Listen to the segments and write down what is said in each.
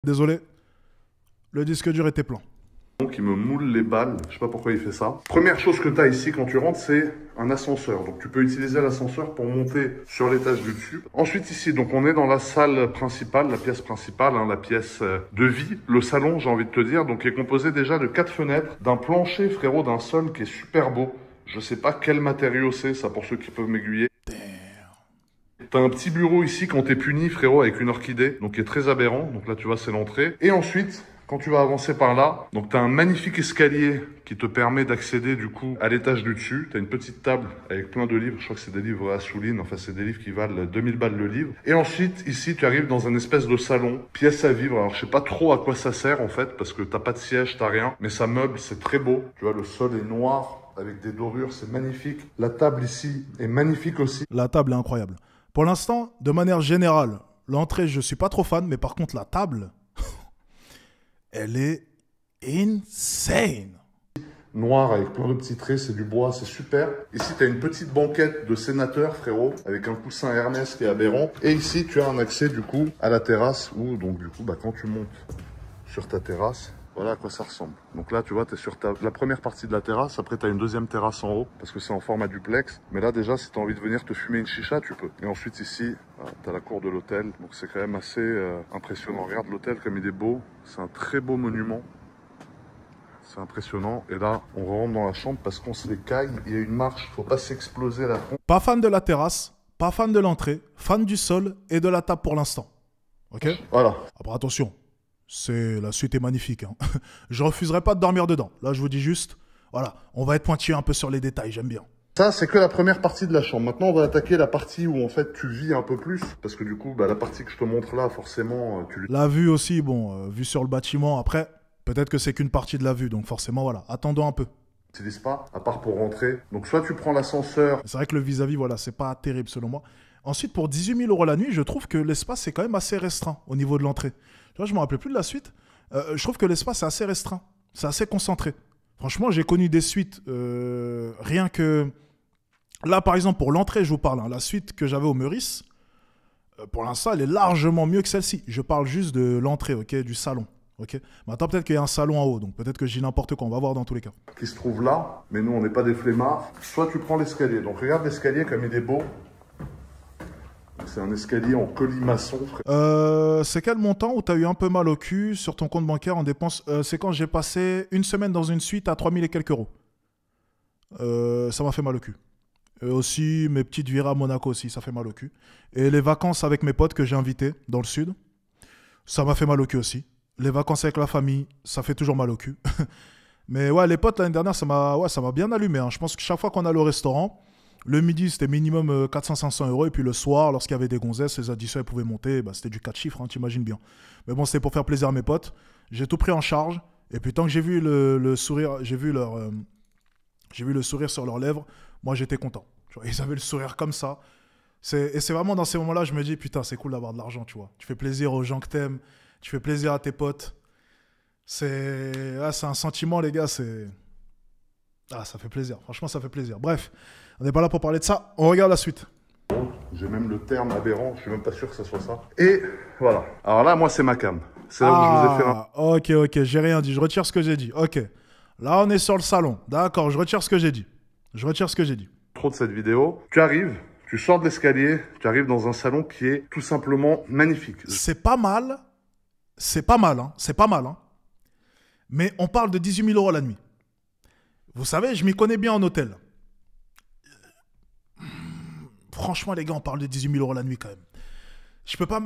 Désolé, le disque dur était plein. Donc il me moule les balles, je sais pas pourquoi il fait ça. Première chose que tu as ici quand tu rentres, c'est un ascenseur. Donc tu peux utiliser l'ascenseur pour monter sur l'étage du dessus. Ensuite ici, donc on est dans la salle principale, la pièce principale, hein, la pièce de vie, le salon j'ai envie de te dire, donc qui est composé déjà de 4 fenêtres, d'un plancher frérot, d'un sol qui est super beau. Je sais pas quel matériau c'est, ça pour ceux qui peuvent m'aiguiller. T'as un petit bureau ici quand t'es puni frérot avec une orchidée, donc qui est très aberrant, donc là tu vois c'est l'entrée. Et ensuite, quand tu vas avancer par là, donc tu as un magnifique escalier qui te permet d'accéder du coup à l'étage du dessus. Tu as une petite table avec plein de livres. Je crois que c'est des livres Assouline. Enfin, c'est des livres qui valent 2000 balles le livre. Et ensuite, ici, tu arrives dans un espèce de salon, pièce à vivre. Alors, je sais pas trop à quoi ça sert en fait, parce que t'as pas de siège, t'as rien. Mais ça meuble, c'est très beau. Tu vois, le sol est noir avec des dorures, c'est magnifique. La table ici est magnifique aussi. La table est incroyable. Pour l'instant, de manière générale, l'entrée, je suis pas trop fan, mais par contre, la table, elle est insane. Noir avec plein de petits traits, c'est du bois, c'est super. Ici, tu as une petite banquette de sénateur, frérot, avec un coussin Hermès qui est aberrant. Et ici, tu as un accès, du coup, à la terrasse, où, donc, du coup, quand tu montes sur ta terrasse, voilà à quoi ça ressemble. Donc là, tu vois, tu es sur la première partie de la terrasse. Après, tu as une deuxième terrasse en haut, parce que c'est en format duplex. Mais là, déjà, si tu as envie de venir te fumer une chicha, tu peux. Et ensuite, ici, tu as la cour de l'hôtel. Donc, c'est quand même assez impressionnant. Regarde l'hôtel comme il est beau. C'est un très beau monument. C'est impressionnant. Et là, on rentre dans la chambre parce qu'on se les caille. Il y a une marche. Faut pas s'exploser la tronche. Pas fan de la terrasse, pas fan de l'entrée, fan du sol et de la table pour l'instant. Ok? Voilà. Après, attention. La suite est magnifique. Hein. Je refuserai pas de dormir dedans. Là, je vous dis juste, voilà, on va être pointilleux un peu sur les détails, j'aime bien. Ça, c'est que la première partie de la chambre. Maintenant, on va attaquer la partie où, en fait, tu vis un peu plus. Parce que du coup, la partie que je te montre là, forcément, tu... La vue aussi, bon, vue sur le bâtiment. Après, peut-être que c'est qu'une partie de la vue. Donc forcément, voilà, attendons un peu. n'utilise pas, à part pour rentrer. Donc, soit tu prends l'ascenseur. C'est vrai que le vis-à-vis, voilà, c'est pas terrible selon moi. Ensuite, pour 18 000 € la nuit, je trouve que l'espace est quand même assez restreint au niveau de l'entrée. Tu vois, je me rappelle plus de la suite. Je trouve que l'espace est assez restreint. C'est assez concentré. Franchement, j'ai connu des suites, rien que... Là, par exemple, pour l'entrée, je vous parle, hein, la suite que j'avais au Meurice, pour l'instant, elle est largement mieux que celle-ci. Je parle juste de l'entrée, ok, du salon. Ok. Maintenant, peut-être qu'il y a un salon en haut, donc peut-être que je dis n'importe quoi. On va voir dans tous les cas. Qui se trouve là, mais nous, on n'est pas des flemmards. Soit tu prends l'escalier. Donc, regarde l'escalier comme il est beau. C'est un escalier en colimaçon. C'est quel montant où tu as eu un peu mal au cul sur ton compte bancaire en dépenses? C'est quand j'ai passé une semaine dans une suite à 3000 et quelques euros. Ça m'a fait mal au cul. Et aussi, mes petites virées à Monaco aussi, ça fait mal au cul. Et les vacances avec mes potes que j'ai invités dans le sud, ça m'a fait mal au cul aussi. Les vacances avec la famille, ça fait toujours mal au cul. Mais ouais, les potes l'année dernière, ça m'a bien allumé. Hein. Je pense que chaque fois qu'on allait au restaurant, le midi, c'était minimum 400-500 euros. Et puis le soir, lorsqu'il y avait des gonzesses, les additions, elles pouvaient monter. Bah, c'était du 4 chiffres, hein, t'imagines bien. Mais bon, c'était pour faire plaisir à mes potes. J'ai tout pris en charge. Et puis tant que j'ai vu le sourire, j'ai vu le sourire sur leurs lèvres, moi j'étais content. Tu vois, ils avaient le sourire comme ça. Et c'est vraiment dans ces moments-là, je me dis, putain, c'est cool d'avoir de l'argent, tu vois. Tu fais plaisir aux gens que t'aimes, tu fais plaisir à tes potes. C'est un sentiment, les gars, ça fait plaisir. Franchement, ça fait plaisir. Bref, on n'est pas là pour parler de ça. On regarde la suite. J'ai même le terme aberrant, je suis même pas sûr que ça soit ça. Et voilà. Alors là, moi, c'est ma cam. C'est là où je vous ai fait un... Ok, j'ai rien dit. Je retire ce que j'ai dit. Ok. Là, on est sur le salon. D'accord, je retire ce que j'ai dit. Trop de cette vidéo. Tu arrives, tu sors de l'escalier, tu arrives dans un salon qui est tout simplement magnifique. C'est pas mal. C'est pas mal, hein. Mais on parle de 18 000 € la nuit. Vous savez, je m'y connais bien en hôtel. Franchement, les gars, on parle de 18 000 € la nuit quand même. Je peux pas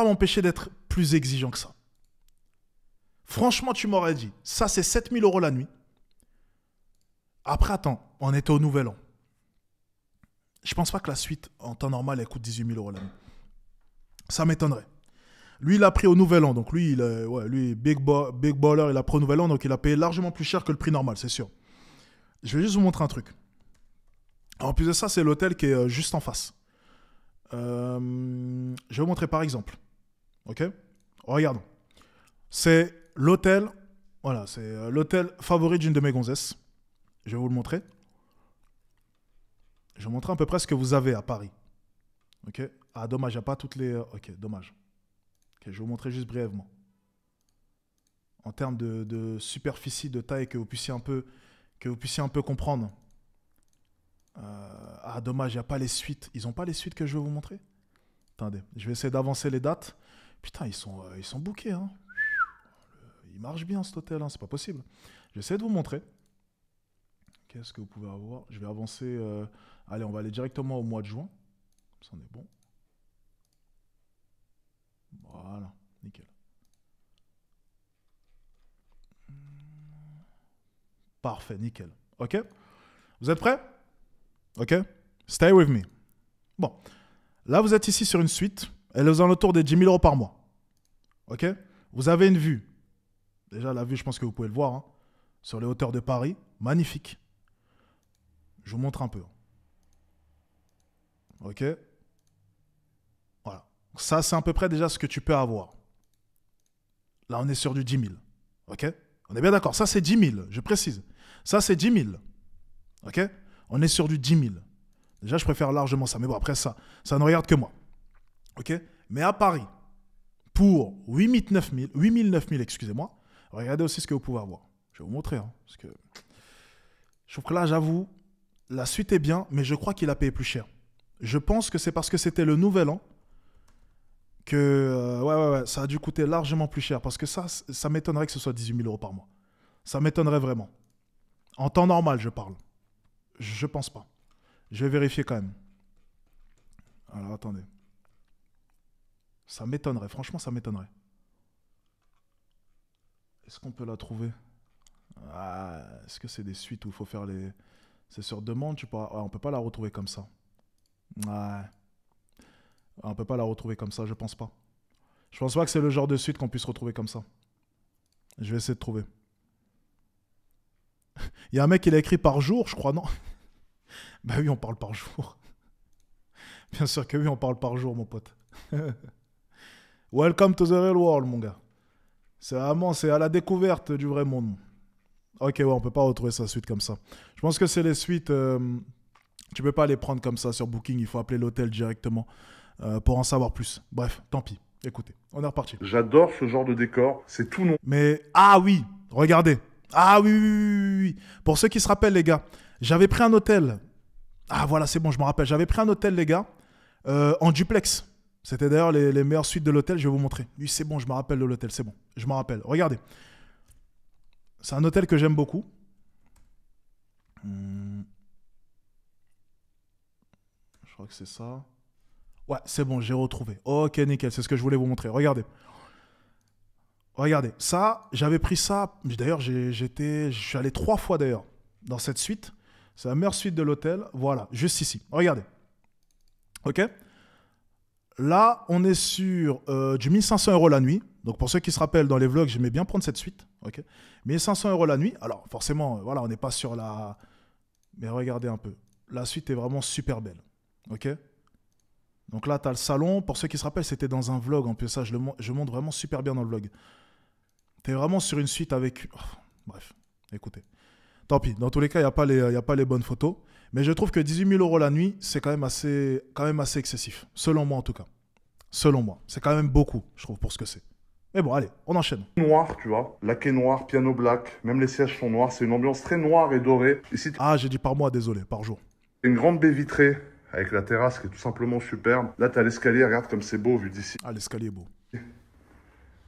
m'empêcher d'être plus exigeant que ça. Franchement, tu m'aurais dit, ça c'est 7 000 € la nuit. Après, attends, on était au Nouvel An. Je pense pas que la suite, en temps normal, elle coûte 18 000 € la nuit. Ça m'étonnerait. Lui, il a pris au Nouvel An. Donc lui, big baller, il a pris au Nouvel An. Donc il a payé largement plus cher que le prix normal, c'est sûr. Je vais juste vous montrer un truc. En plus de ça, c'est l'hôtel qui est juste en face. Je vais vous montrer par exemple. Ok? Regardons. C'est l'hôtel. Voilà, c'est l'hôtel favori d'une de mes gonzesses. Je vais vous le montrer. Je vais vous montrer à peu près ce que vous avez à Paris. Ok? Ah, dommage, il n'y a pas toutes les... Ok, dommage. Ok, je vais vous montrer juste brièvement. en termes de superficie, de taille, que vous puissiez un peu comprendre. Ah, dommage, il n'y a pas les suites. Ils n'ont pas les suites que je vais vous montrer? Attendez, je vais essayer d'avancer les dates. Putain, ils sont bookés. Hein. Il marche bien cet hôtel, hein. C'est pas possible. Je vais essayer de vous montrer. Qu'est-ce que vous pouvez avoir? Je vais avancer. Allez, on va aller directement au mois de juin. Ça, on est bon. Voilà, nickel. Parfait, nickel. Ok? Vous êtes prêts? Ok? Stay with me. Bon. Là, vous êtes ici sur une suite. Elle est aux alentours des 10 000 euros par mois. Ok? Vous avez une vue. Déjà, la vue, je pense que vous pouvez le voir. Hein, sur les hauteurs de Paris. Magnifique. Je vous montre un peu. Ok? Voilà. Ça, c'est à peu près déjà ce que tu peux avoir. Là, on est sur du 10 000. Ok? On est bien d'accord. Ça, c'est 10 000. Je précise. Ça, c'est 10 000. Ok? On est sur du 10 000. Déjà, je préfère largement ça. Mais bon, après ça ne regarde que moi. Ok? Mais à Paris, pour 8 000, 9 000, excusez-moi, regardez aussi ce que vous pouvez avoir. Je vais vous montrer. Hein, parce que je trouve que là, j'avoue, la suite est bien, mais je crois qu'il a payé plus cher. Je pense que c'est parce que c'était le nouvel an que ouais, ça a dû coûter largement plus cher. Parce que ça m'étonnerait que ce soit 18 000 euros par mois. Ça m'étonnerait vraiment. En temps normal, je parle. Je pense pas. Je vais vérifier quand même. Alors, attendez. Ça m'étonnerait. Franchement, ça m'étonnerait. Est-ce qu'on peut la trouver? Est-ce que c'est des suites où il faut faire les... C'est sur demande, tu peux... on peut pas la retrouver comme ça. On peut pas la retrouver comme ça, je pense pas. Je pense pas que c'est le genre de suite qu'on puisse retrouver comme ça. Je vais essayer de trouver. Il y a un mec, il a écrit par jour, je crois, non? Bah oui, on parle par jour. Bien sûr que oui, on parle par jour, mon pote. Welcome to the real world, mon gars. C'est à la découverte du vrai monde. Ok, ouais, on peut pas retrouver sa suite comme ça. Je pense que c'est les suites... tu peux pas les prendre comme ça sur Booking. Il faut appeler l'hôtel directement pour en savoir plus. Bref, tant pis. Écoutez, on est reparti. J'adore ce genre de décor. C'est tout non. Mais, ah oui, regardez. Ah oui, oui, oui, oui. Pour ceux qui se rappellent, les gars, j'avais pris un hôtel. Ah voilà, c'est bon, je me rappelle. J'avais pris un hôtel, les gars, en duplex. C'était d'ailleurs les meilleures suites de l'hôtel. Je vais vous montrer. Oui, c'est bon, je me rappelle de l'hôtel. C'est bon, je me rappelle. Regardez. C'est un hôtel que j'aime beaucoup. Je crois que c'est ça. Ouais, c'est bon, j'ai retrouvé. Ok, nickel, c'est ce que je voulais vous montrer. Regardez. Regardez, ça, j'avais pris ça. D'ailleurs, je suis allé 3 fois d'ailleurs dans cette suite. C'est la meilleure suite de l'hôtel. Voilà, juste ici. Regardez. Ok? Là, on est sur du 1500 € la nuit. Donc, pour ceux qui se rappellent, dans les vlogs, j'aimais bien prendre cette suite. Ok? 1500 € la nuit. Alors, forcément, voilà, on n'est pas sur la... Mais regardez un peu. La suite est vraiment super belle. Ok? Donc là, tu as le salon. Pour ceux qui se rappellent, c'était dans un vlog. En plus, ça, je montre vraiment super bien dans le vlog. Tu es vraiment sur une suite avec... Oh, bref, écoutez. Tant pis. Dans tous les cas, il n'y a pas les bonnes photos. Mais je trouve que 18 000 € la nuit, c'est quand même assez excessif. Selon moi, en tout cas. Selon moi. C'est quand même beaucoup, je trouve, pour ce que c'est. Mais bon, allez, on enchaîne. Noir, tu vois. Laqué noir, piano black. Même les sièges sont noirs. C'est une ambiance très noire et dorée. Ici, Ah, j'ai dit par mois, désolé, par jour. une grande baie vitrée avec la terrasse qui est tout simplement superbe. Là, tu as l'escalier. Regarde comme c'est beau vu d'ici. Ah, l'escalier est beau.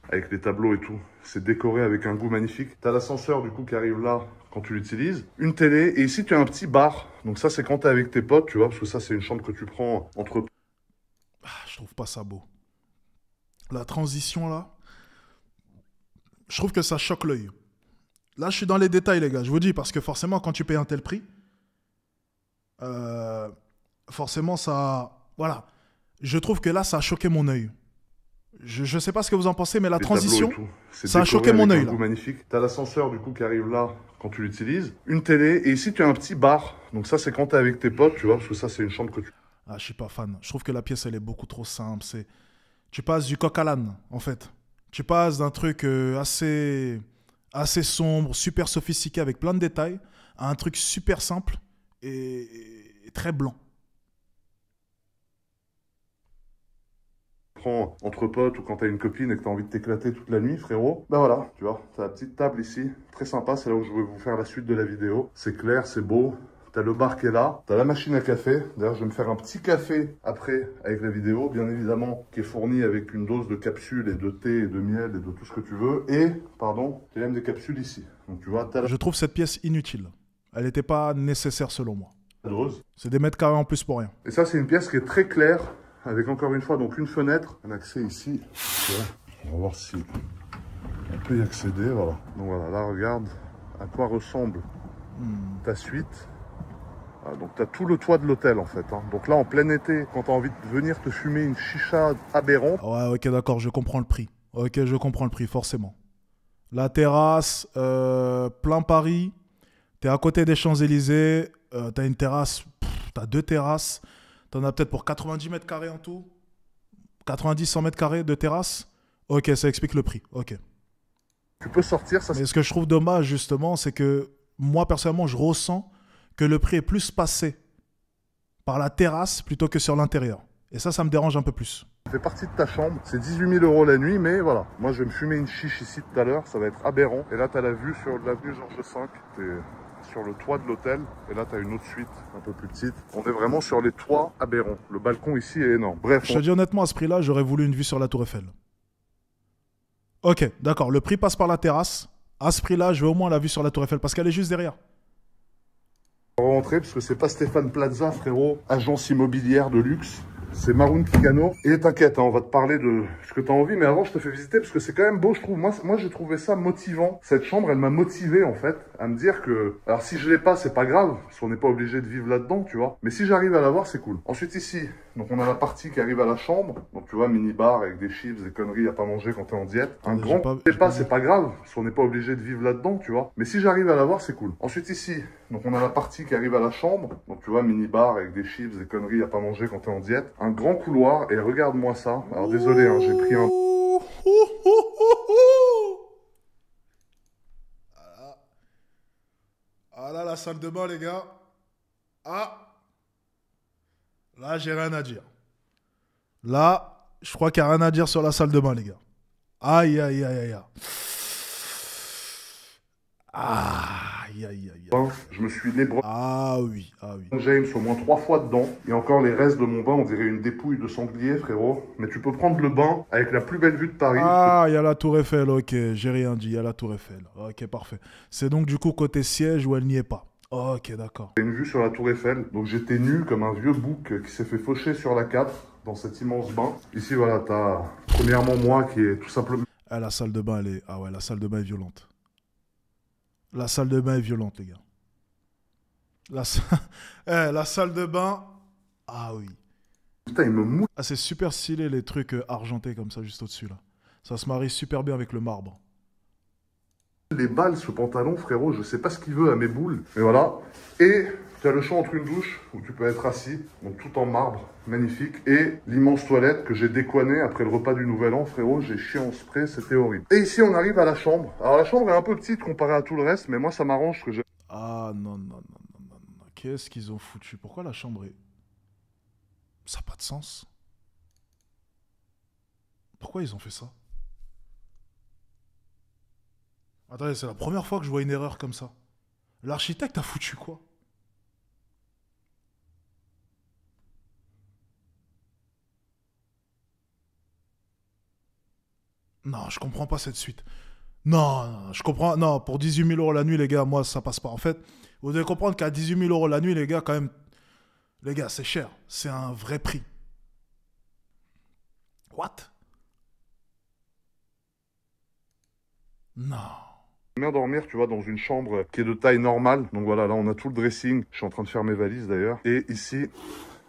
Avec les tableaux et tout. C'est décoré avec un goût magnifique. Tu as l'ascenseur, du coup, qui arrive là quand tu l'utilises. Une télé. Et ici, tu as un petit bar. Donc ça, c'est quand tu es avec tes potes, tu vois. Parce que ça, c'est une chambre que tu prends entre... Ah, je trouve pas ça beau. La transition, là... Je trouve que ça choque l'œil. Là, je suis dans les détails, les gars. Je vous dis, parce que forcément, quand tu payes un tel prix, forcément, ça... Voilà. Je trouve que là, ça a choqué mon œil. Je ne sais pas ce que vous en pensez, mais la transition, ça a choqué mon œil. C'est un goût magnifique. Tu as l'ascenseur, du coup, qui arrive là quand tu l'utilises. Une télé. Et ici, tu as un petit bar. Donc ça, c'est quand tu es avec tes potes, tu vois. Parce que ça, c'est une chambre que tu... Ah, je suis pas fan. Je trouve que la pièce, elle est beaucoup trop simple. Tu passes du coq à l'âne, en fait. Tu passes d'un truc assez sombre, super sophistiqué, avec plein de détails, à un truc super simple et très blanc. prends entre potes ou quand t'as une copine et que t'as envie de t'éclater toute la nuit, frérot. Bah voilà, tu vois, t'as la petite table ici, très sympa, c'est là où je vais vous faire la suite de la vidéo. C'est clair, c'est beau. T'as le bar qui est là, t'as la machine à café. D'ailleurs, je vais me faire un petit café après avec la vidéo, bien évidemment, qui est fourni avec une dose de capsules et de thé et de miel et de tout ce que tu veux. Et, pardon, il y a même des capsules ici. Donc tu vois, t'as la Je trouve cette pièce inutile. Elle n'était pas nécessaire selon moi. dose. C'est des mètres carrés en plus pour rien. Et ça, c'est une pièce qui est très claire, avec encore une fois, donc une fenêtre, un accès ici. Tu vois, on va voir si on peut y accéder, voilà. Donc voilà, là, regarde à quoi ressemble ta suite. Voilà, donc tu as tout le toit de l'hôtel en fait. Hein. Donc là, en plein été, quand tu as envie de venir te fumer une chicha aberrante. Ouais, ok, d'accord, je comprends le prix. Ok, je comprends le prix, forcément. La terrasse, plein Paris. T'es à côté des Champs-Élysées. T'as une terrasse, t'as 2 terrasses. T'en as peut-être pour 90 mètres carrés en tout. 90-100 mètres carrés de terrasse. Ok, ça explique le prix. Ok. Tu peux sortir, ça. Mais ce que je trouve dommage, justement, c'est que moi, personnellement, je ressens que le prix est plus passé par la terrasse plutôt que sur l'intérieur. Et ça me dérange un peu plus. Ça fait partie de ta chambre. C'est 18 000 € la nuit, mais voilà. Moi, je vais me fumer une chiche ici tout à l'heure. Ça va être aberrant. Et là, tu as la vue sur l'avenue Georges V. T'es sur le toit de l'hôtel. Et là, tu as une autre suite un peu plus petite. On est vraiment sur les toits aberrants. Le balcon ici est énorme. Bref. Je te dis honnêtement, à ce prix-là, j'aurais voulu une vue sur la Tour Eiffel. Ok, d'accord. Le prix passe par la terrasse. À ce prix-là, je veux au moins la vue sur la Tour Eiffel parce qu'elle est juste derrière. On va rentrer parce que c'est pas Stéphane Plaza, frérot, agence immobilière de luxe. C'est Maroun Kigano. Et t'inquiète, hein, on va te parler de ce que t'as envie. Mais avant, je te fais visiter parce que c'est quand même beau, je trouve. Moi j'ai trouvé ça motivant. Cette chambre, elle m'a motivé, en fait, à me dire que... Alors, si je l'ai pas, c'est pas grave. Parce qu'on n'est pas obligé de vivre là-dedans, tu vois. Mais si j'arrive à l'avoir, c'est cool. Ensuite, ici, donc on a la partie qui arrive à la chambre. Donc, tu vois, mini-bar avec des chips, des conneries à pas manger quand t'es en diète. Un grand... Je sais pas, c'est pas grave. Parce qu'on n'est pas obligé de vivre là-dedans, tu vois. Mais si j'arrive à l'avoir, c'est cool. Ensuite, ici, donc on a la partie qui arrive à la chambre. Donc, tu vois, mini-bar avec des chips, des conneries à pas manger quand t'es en diète. Un grand couloir. Et regarde-moi ça. Alors désolé, hein, j'ai pris un... Ah là, la salle de bain, les gars. Ah. Là, j'ai rien à dire. Là, je crois qu'il n'y a rien à dire sur la salle de bain, les gars. Aïe, aïe, aïe, aïe. Aïe, aïe, aïe, aïe. Je me suis lébré. Ah oui, ah oui. James au moins 3 fois dedans. Et encore les restes de mon bain, on dirait une dépouille de sanglier, frérot. Mais tu peux prendre le bain avec la plus belle vue de Paris. Ah, il y a la Tour Eiffel, ok. J'ai rien dit, il y a la Tour Eiffel. Ok, parfait. C'est donc du coup côté siège où elle n'y est pas. Ok, d'accord. Une vue sur la Tour Eiffel. Donc j'étais nu comme un vieux bouc qui s'est fait faucher sur la 4 dans cet immense bain. Ici, voilà, t'as premièrement moi qui est tout simplement... Ah, la salle de bain, elle est... Ah ouais, la salle de bain est violente. La salle de bain est violente, les gars. La salle de bain... Ah oui. Putain, il me mouille. Ah, c'est super stylé, les trucs argentés comme ça, juste au-dessus, là. Ça se marie super bien avec le marbre. Les balles, ce pantalon, frérot, je sais pas ce qu'il veut à mes boules. Mais voilà. Et tu as le choix entre une douche où tu peux être assis, donc tout en marbre, magnifique, et l'immense toilette que j'ai décoignée après le repas du Nouvel An, frérot. J'ai chié en spray, c'était horrible. Et ici, on arrive à la chambre. Alors la chambre est un peu petite comparée à tout le reste, mais moi, ça m'arrange que j'ai... Ah non, non, non, non, non, non. Qu'est-ce qu'ils ont foutu? Pourquoi la chambre est... Ça n'a pas de sens. Pourquoi ils ont fait ça? Attendez, c'est la première fois que je vois une erreur comme ça. L'architecte a foutu quoi? Non, je comprends pas cette suite. Non, non, je comprends. Non, pour 18 000 € la nuit, les gars, moi, ça passe pas. En fait, vous devez comprendre qu'à 18 000 € la nuit, les gars, quand même... Les gars, c'est cher. C'est un vrai prix. What? Non. Bien dormir, tu vois, dans une chambre qui est de taille normale. Donc voilà, là, on a tout le dressing. Je suis en train de faire mes valises, d'ailleurs. Et ici,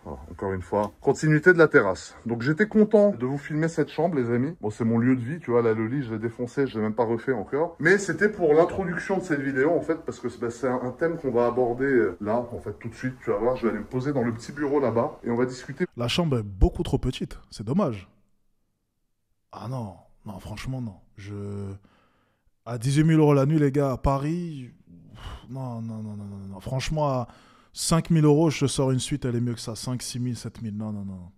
voilà, encore une fois, continuité de la terrasse. Donc j'étais content de vous filmer cette chambre, les amis. Bon, c'est mon lieu de vie, tu vois, là, le lit, je l'ai défoncé, je l'ai même pas refait encore. Mais c'était pour l'introduction de cette vidéo, en fait, parce que c'est un thème qu'on va aborder là, en fait, tout de suite. Tu vas voir, je vais aller me poser dans le petit bureau là-bas et on va discuter. La chambre est beaucoup trop petite. C'est dommage. Ah non. Non, franchement, non. À 18 000 € la nuit, les gars, à Paris... Non, non, non, non, non, non. Franchement, à 5 000 €, je te sors une suite, elle est mieux que ça. 5, 6 000, 7 000. Non, non, non.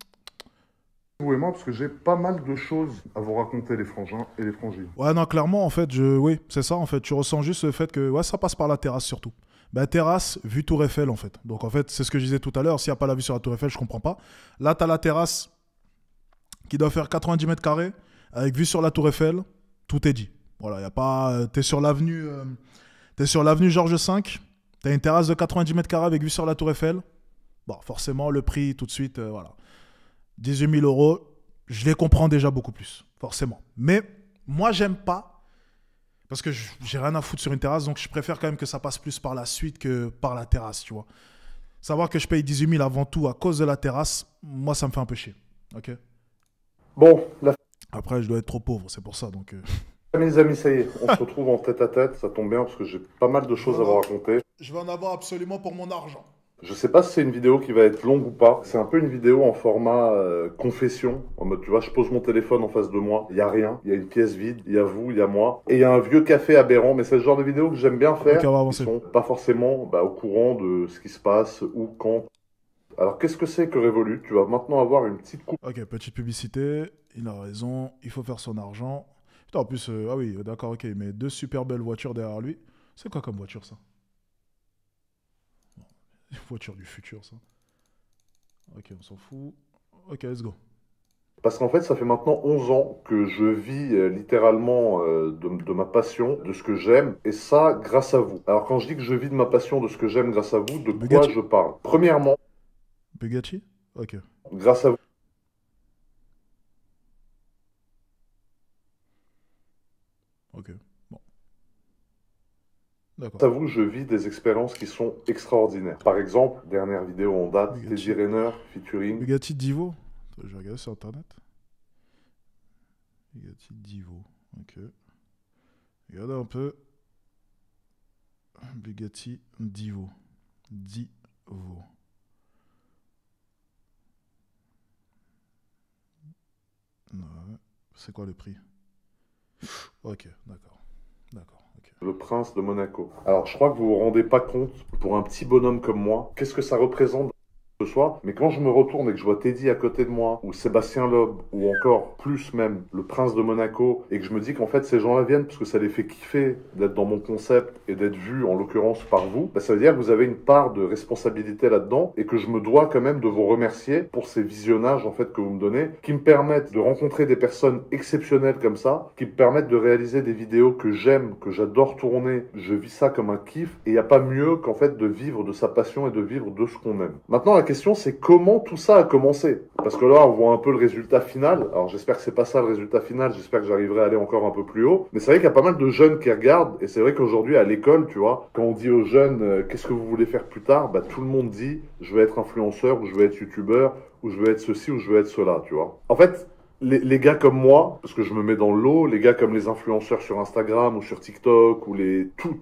vous et moi, parce que j'ai pas mal de choses à vous raconter, les frangins et les frangines. Ouais, non, clairement, en fait, oui, c'est ça, en fait. Tu ressens juste le fait que, ouais, ça passe par la terrasse surtout. Bah, terrasse, vue Tour Eiffel, en fait. Donc, en fait, c'est ce que je disais tout à l'heure. S'il n'y a pas la vue sur la Tour Eiffel, je comprends pas. Là, tu as la terrasse qui doit faire 90 mètres carrés, avec vue sur la Tour Eiffel. Tout est dit. Voilà, y a pas. T'es sur l'avenue Georges V. T'as une terrasse de 90 mètres carrés avec vue sur la Tour Eiffel. Bon, forcément, le prix, tout de suite, voilà. 18 000 euros, je les comprends déjà beaucoup plus, forcément. Mais moi, j'aime pas, parce que j'ai rien à foutre sur une terrasse, donc je préfère quand même que ça passe plus par la suite que par la terrasse, tu vois. Savoir que je paye 18 000 avant tout à cause de la terrasse, moi, ça me fait un peu chier. Ok. Bon, Après, je dois être trop pauvre, c'est pour ça, donc... mes amis, ça y est, on se retrouve en tête-à-tête. Ça tombe bien parce que j'ai pas mal de choses à vous raconter. Je vais en avoir absolument pour mon argent. Je sais pas si c'est une vidéo qui va être longue ou pas. C'est un peu une vidéo en format confession. En mode, tu vois, je pose mon téléphone en face de moi. Il y a rien. Il y a une pièce vide. Il y a vous, il y a moi. Et il y a un vieux café aberrant. Mais c'est le genre de vidéo que j'aime bien faire. Ok, on va avancer. Ils sont pas forcément au courant de ce qui se passe, où, quand. Alors, qu'est-ce que c'est que Revolut? Tu vas maintenant avoir une petite coupe. Ok, petite publicité. Il a raison. Il faut faire son argent. Putain, en plus, ah oui, d'accord, ok. Il met 2 super belles voitures derrière lui. C'est quoi comme voiture, ça? Une voiture du futur, ça. Ok, on s'en fout. Ok, let's go. Parce qu'en fait, ça fait maintenant 11 ans que je vis littéralement de ma passion, de ce que j'aime, et ça grâce à vous. Alors quand je dis que je vis de ma passion, de ce que j'aime grâce à vous, de quoi Bugatti. je parle? Premièrement, Bugatti? Ok. grâce à vous. Ok. Bon. D'accord. Grâce à vous, je vis des expériences qui sont extraordinaires. Par exemple, dernière vidéo en date, Bugatti. Teddy Riner featuring. Bugatti Divo. Attends, je vais regarder sur internet. Bugatti Divo. Ok. Regardez un peu. Bugatti Divo. Divo. Ouais. C'est quoi le prix? Ok, d'accord. D'accord, ok. Le prince de Monaco. Alors, je crois que vous vous rendez pas compte, pour un petit bonhomme comme moi, qu'est-ce que ça représente ce soir. Mais quand je me retourne et que je vois Teddy à côté de moi, ou Sébastien Loeb, ou encore plus même le prince de Monaco, et que je me dis qu'en fait ces gens-là viennent parce que ça les fait kiffer d'être dans mon concept et d'être vus en l'occurrence par vous, bah, ça veut dire que vous avez une part de responsabilité là-dedans et que je me dois quand même de vous remercier pour ces visionnages en fait que vous me donnez, qui me permettent de rencontrer des personnes exceptionnelles comme ça, qui me permettent de réaliser des vidéos que j'aime, que j'adore tourner. Je vis ça comme un kiff et il n'y a pas mieux qu'en fait de vivre de sa passion et de vivre de ce qu'on aime. Maintenant la question c'est comment tout ça a commencé. Parce que là on voit un peu le résultat final. Alors j'espère que c'est pas ça le résultat final, j'espère que j'arriverai à aller encore un peu plus haut. Mais c'est vrai qu'il y a pas mal de jeunes qui regardent et c'est vrai qu'aujourd'hui à l'école, tu vois, quand on dit aux jeunes qu'est-ce que vous voulez faire plus tard, bah tout le monde dit je veux être influenceur ou je veux être youtubeur ou je veux être ceci ou je veux être cela, tu vois. En fait, les gars comme moi, parce que je me mets dans le lot, les gars comme les influenceurs sur Instagram ou sur TikTok ou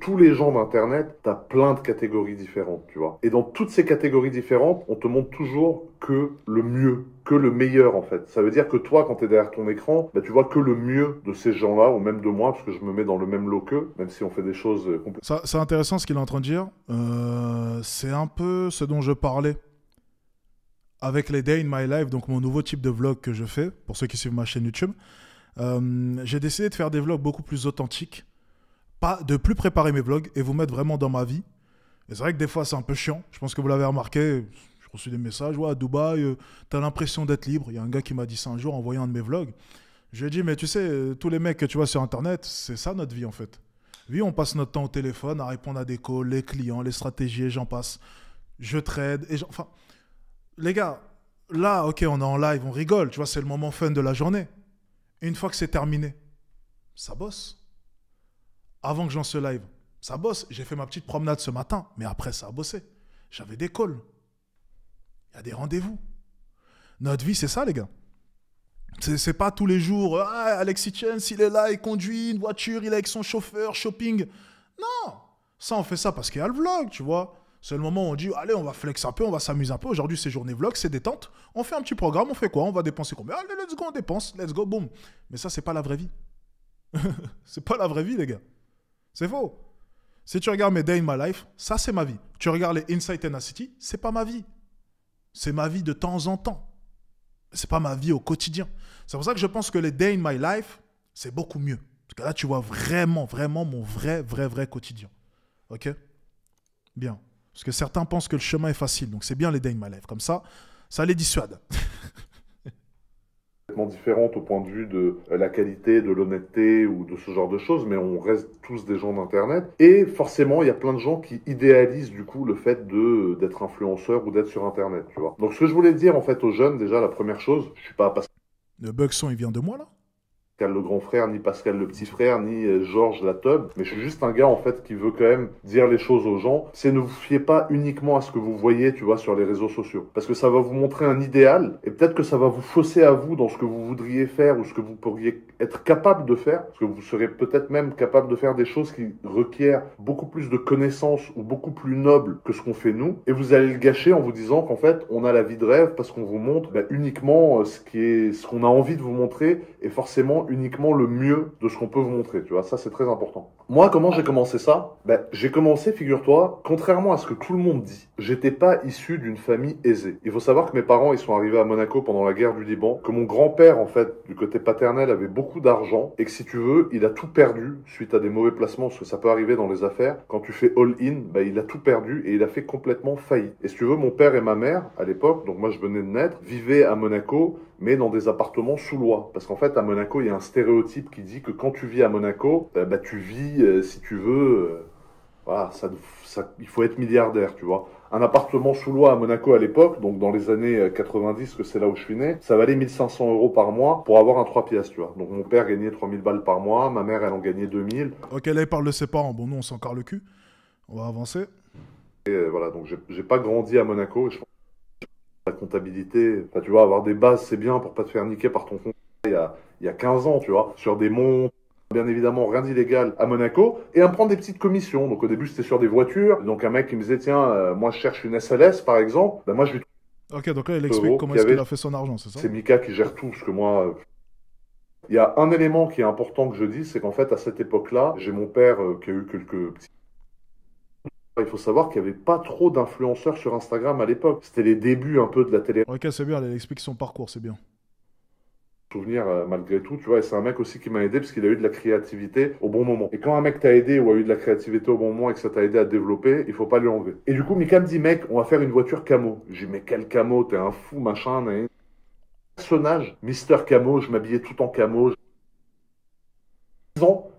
tous les gens d'Internet, t'as plein de catégories différentes, tu vois. Et dans toutes ces catégories différentes, on te montre toujours que le mieux, que le meilleur en fait. Ça veut dire que toi, quand t'es derrière ton écran, bah, tu vois que le mieux de ces gens-là, ou même de moi, parce que je me mets dans le même lot qu'eux, même si on fait des choses complètement... C'est intéressant ce qu'il est en train de dire. C'est un peu ce dont je parlais avec les Day in My Life, donc mon nouveau type de vlog que je fais, pour ceux qui suivent ma chaîne YouTube. J'ai décidé de faire des vlogs beaucoup plus authentiques, de plus préparer mes vlogs et vous mettre vraiment dans ma vie. Et c'est vrai que des fois c'est un peu chiant, je pense que vous l'avez remarqué, j'ai reçu des messages, ouais, à Dubaï, t'as l'impression d'être libre. Il y a un gars qui m'a dit ça un jour en voyant un de mes vlogs. Je lui ai dit, mais tu sais, tous les mecs que tu vois sur Internet, c'est ça notre vie en fait. Oui, on passe notre temps au téléphone à répondre à des calls, les clients, les stratégies, et j'en passe. Je trade, enfin... Les gars, là, ok, on est en live, on rigole, tu vois, c'est le moment fun de la journée. Et une fois que c'est terminé, ça bosse. Avant que j'en ce live, ça bosse. J'ai fait ma petite promenade ce matin, mais après, ça a bossé. J'avais des calls. Il y a des rendez-vous. Notre vie, c'est ça, les gars. C'est pas tous les jours, ah, Alexis Chance, il est là, il conduit une voiture, il est avec son chauffeur, shopping. Non, ça, on fait ça parce qu'il y a le vlog, tu vois. C'est le moment où on dit, allez, on va flex un peu, on va s'amuser un peu. Aujourd'hui, c'est journée vlog, c'est détente. On fait un petit programme, on fait quoi? On va dépenser combien? Allez, let's go, on dépense, let's go, boum. Mais ça, c'est pas la vraie vie. C'est pas la vraie vie, les gars. C'est faux. Si tu regardes mes Day in My Life, ça, c'est ma vie. Tu regardes les Inside Tenacity, c'est pas ma vie. C'est ma vie de temps en temps. C'est pas ma vie au quotidien. C'est pour ça que je pense que les Day in My Life, c'est beaucoup mieux. Parce que là, tu vois vraiment, vraiment mon vrai quotidien. Ok? Bien. Parce que certains pensent que le chemin est facile. Donc, c'est bien les Day in My Life. Comme ça les dissuade. Différentes au point de vue de la qualité, de l'honnêteté ou de ce genre de choses, mais on reste tous des gens d'Internet. Et forcément, il y a plein de gens qui idéalisent du coup le fait d'être influenceur ou d'être sur Internet, tu vois. Donc ce que je voulais dire en fait aux jeunes, déjà la première chose, je suis pas Le Buxon, il vient de moi, là? Pascal le grand frère, ni Pascal le petit frère, ni Georges la teub, mais je suis juste un gars en fait qui veut quand même dire les choses aux gens. C'est ne vous fiez pas uniquement à ce que vous voyez, tu vois, sur les réseaux sociaux, parce que ça va vous montrer un idéal et peut-être que ça va vous fausser à vous dans ce que vous voudriez faire ou ce que vous pourriez être capable de faire, parce que vous serez peut-être même capable de faire des choses qui requièrent beaucoup plus de connaissances ou beaucoup plus nobles que ce qu'on fait nous, et vous allez le gâcher en vous disant qu'en fait on a la vie de rêve parce qu'on vous montre uniquement ce qu'on a envie de vous montrer et forcément uniquement le mieux de ce qu'on peut vous montrer, tu vois, ça c'est très important. Moi, comment j'ai commencé ça? J'ai commencé, figure-toi, contrairement à ce que tout le monde dit, j'étais pas issu d'une famille aisée. Il faut savoir que mes parents, ils sont arrivés à Monaco pendant la guerre du Liban, que mon grand-père, en fait, du côté paternel, avait beaucoup d'argent, et que si tu veux, il a tout perdu suite à des mauvais placements, parce que ça peut arriver dans les affaires. Quand tu fais all-in, il a tout perdu, et il a fait complètement faillite. Et si tu veux, mon père et ma mère, à l'époque, donc moi je venais de naître, vivaient à Monaco, mais dans des appartements sous loi. Parce qu'en fait, à Monaco, il y a un stéréotype qui dit que quand tu vis à Monaco, tu vis, si tu veux, voilà, il faut être milliardaire, tu vois. Un appartement sous loi à Monaco à l'époque, donc dans les années 90, que c'est là où je suis né, ça valait 1500 euros par mois pour avoir un 3 pièces, tu vois. Donc mon père gagnait 3000 balles par mois, ma mère, elle en gagnait 2000. Ok, là, il parle de ses parents. Bon, nous, on s'en carre le cul. On va avancer. Et voilà, donc j'ai pas grandi à Monaco. Je pense que la comptabilité, enfin, tu vois, avoir des bases, c'est bien pour pas te faire niquer par ton compte il y a 15 ans, tu vois, sur des montres. Bien évidemment, rien d'illégal à Monaco, et à me prendre des petites commissions. Donc au début, c'était sur des voitures. Donc un mec qui me disait, tiens, moi je cherche une SLS, par exemple. Moi je lui Ok, donc là, il explique comment est-ce qu'il a fait son argent, c'est ça? C'est Mika qui gère tout, parce que moi... Il y a un élément qui est important que je dis, c'est qu'en fait, à cette époque-là, j'ai mon père qui a eu quelques petits... Il faut savoir qu'il n'y avait pas trop d'influenceurs sur Instagram à l'époque. C'était les débuts un peu de la télé. Ok, c'est bien, il explique son parcours, c'est bien. Souvenir malgré tout, tu vois, et c'est un mec aussi qui m'a aidé parce qu'il a eu de la créativité au bon moment. Et quand un mec t'a aidé ou a eu de la créativité au bon moment et que ça t'a aidé à te développer, il faut pas lui enlever. Et du coup, Mika me dit, mec, on va faire une voiture camo. J'ai dit, mais quel camo? T'es un fou, machin. Personnage, Mister Camo, je m'habillais tout en camo.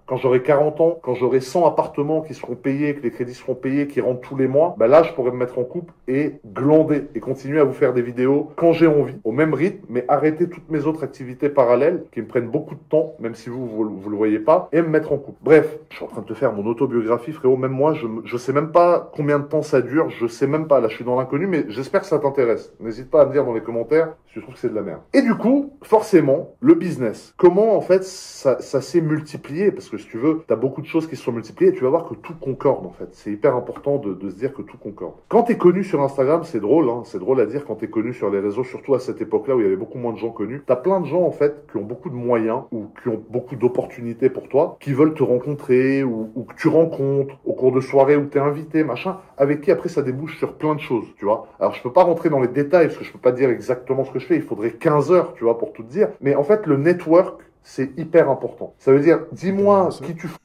Quand j'aurai 40 ans, quand j'aurai 100 appartements qui seront payés, que les crédits seront payés, qui rentrent tous les mois, là, je pourrais me mettre en couple et glander et continuer à vous faire des vidéos quand j'ai envie, au même rythme, mais arrêter toutes mes autres activités parallèles qui me prennent beaucoup de temps, même si vous le voyez pas, et me mettre en couple. Bref, je suis en train de te faire mon autobiographie, frérot. Même moi, je sais même pas combien de temps ça dure, je sais même pas. Là, je suis dans l'inconnu, mais j'espère que ça t'intéresse. N'hésite pas à me dire dans les commentaires si tu trouves que c'est de la merde. Et du coup, forcément, le business. Comment, en fait, ça s'est multiplié? Parce que si tu veux, t'as beaucoup de choses qui se sont multipliées et tu vas voir que tout concorde, en fait. C'est hyper important de se dire que tout concorde. Quand t'es connu sur Instagram, c'est drôle, hein, c'est drôle à dire quand t'es connu sur les réseaux, surtout à cette époque-là où il y avait beaucoup moins de gens connus. T'as plein de gens, en fait, qui ont beaucoup de moyens ou qui ont beaucoup d'opportunités pour toi, qui veulent te rencontrer ou que tu rencontres au cours de soirées où t'es invité, machin, avec qui après ça débouche sur plein de choses, tu vois. Alors je peux pas rentrer dans les détails parce que je peux pas dire exactement ce que je fais, il faudrait 15 heures, tu vois, pour tout te dire. Mais en fait, le network, c'est hyper important. Ça veut dire, dis-moi qui tu fais.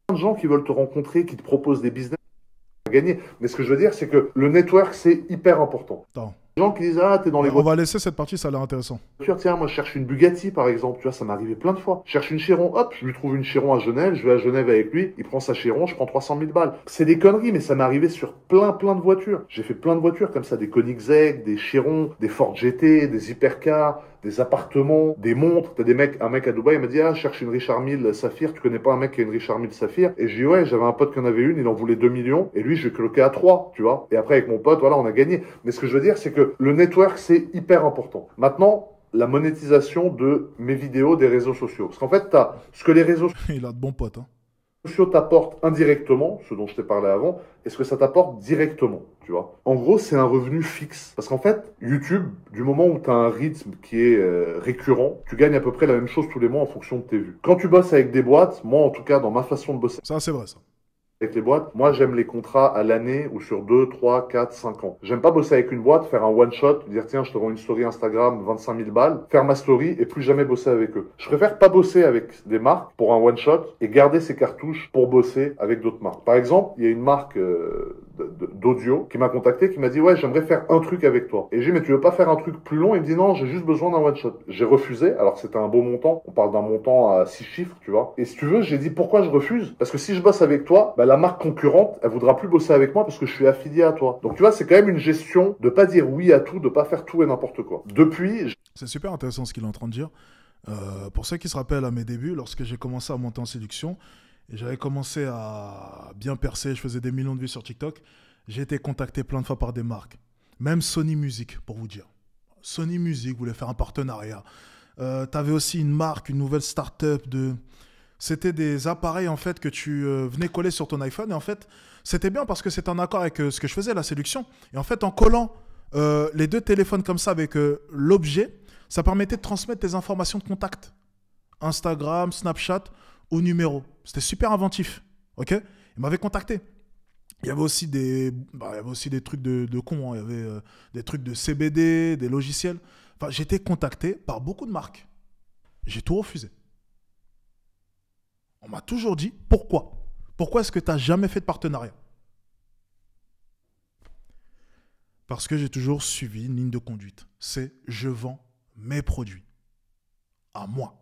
Plein de gens qui veulent te rencontrer, qui te proposent des business à gagner. Mais ce que je veux dire, c'est que le network, c'est hyper important. Attends. Les gens qui disent, ah, t'es dans les On va laisser cette partie, ça a l'air intéressant. Tiens, moi je cherche une Bugatti par exemple, tu vois, ça m'est arrivé plein de fois. Je cherche une Chiron, hop, je lui trouve une Chiron à Genève, je vais à Genève avec lui, il prend sa Chiron, je prends 300 000 balles. C'est des conneries, mais ça m'est arrivé sur plein de voitures. J'ai fait plein de voitures comme ça, des Koenigsegg, des Chiron, des Ford GT, des hypercars, des appartements, des montres. T'as un mec à Dubaï, il m'a dit, ah, je cherche une Richard Mille Saphir, tu connais pas un mec qui a une Richard Mille Saphir? Et j'ai dit, ouais, j'avais un pote qui en avait une, il en voulait 2 millions, et lui, je l'ai cloqué à 3, tu vois. Et après, avec mon pote, voilà, on a gagné. Mais ce que je veux dire, c'est que le network, c'est hyper important. Maintenant, la monétisation de mes vidéos des réseaux sociaux. Parce qu'en fait, t'as ce que les réseaux Il a de bons potes, hein. sociaux t'apportent indirectement, ce dont je t'ai parlé avant, et ce que ça t'apporte directement, tu vois. En gros, c'est un revenu fixe. Parce qu'en fait, YouTube, du moment où tu as un rythme qui est récurrent, tu gagnes à peu près la même chose tous les mois en fonction de tes vues. Quand tu bosses avec des boîtes, moi en tout cas, dans ma façon de bosser, Ça, c'est vrai, ça. avec les boîtes, moi j'aime les contrats à l'année ou sur 2, 3, 4, 5 ans. J'aime pas bosser avec une boîte, faire un one shot, dire tiens je te rends une story Instagram 25 000 balles, faire ma story et plus jamais bosser avec eux. Je préfère pas bosser avec des marques pour un one shot et garder ces cartouches pour bosser avec d'autres marques. Par exemple, il y a une marque d'audio qui m'a contacté, qui m'a dit ouais j'aimerais faire un truc avec toi. Et j'ai dit mais tu veux pas faire un truc plus long? Il me dit non, j'ai juste besoin d'un one shot. J'ai refusé, alors que c'était un beau montant, on parle d'un montant à 6 chiffres, tu vois. Et si tu veux, j'ai dit pourquoi je refuse? Parce que si je bosse avec toi, bah, la marque concurrente, elle voudra plus bosser avec moi parce que je suis affilié à toi. Donc tu vois, c'est quand même une gestion de pas dire oui à tout, de pas faire tout et n'importe quoi. Depuis, C'est super intéressant ce qu'il est en train de dire. Pour ceux qui se rappellent à mes débuts, lorsque j'ai commencé à monter en séduction, et j'avais commencé à bien percer, je faisais des millions de vues sur TikTok, j'ai été contacté plein de fois par des marques. Même Sony Music, pour vous dire. Sony Music voulait faire un partenariat. T'avais aussi une marque, une nouvelle start-up de... C'était des appareils en fait que tu venais coller sur ton iPhone et en fait c'était bien parce que c'était en accord avec ce que je faisais, la séduction. Et en fait en collant les deux téléphones comme ça avec l'objet, ça permettait de transmettre tes informations de contact. Instagram, Snapchat au numéro. C'était super inventif. Ok? Il m'avait contacté. Il y avait aussi il y avait aussi des trucs de cons. Hein. Il y avait des trucs de CBD, des logiciels. Enfin, j'ai été contacté par beaucoup de marques. J'ai tout refusé. On m'a toujours dit pourquoi. Pourquoi est-ce que tu n'as jamais fait de partenariat? Parce que j'ai toujours suivi une ligne de conduite. C'est je vends mes produits. À moi.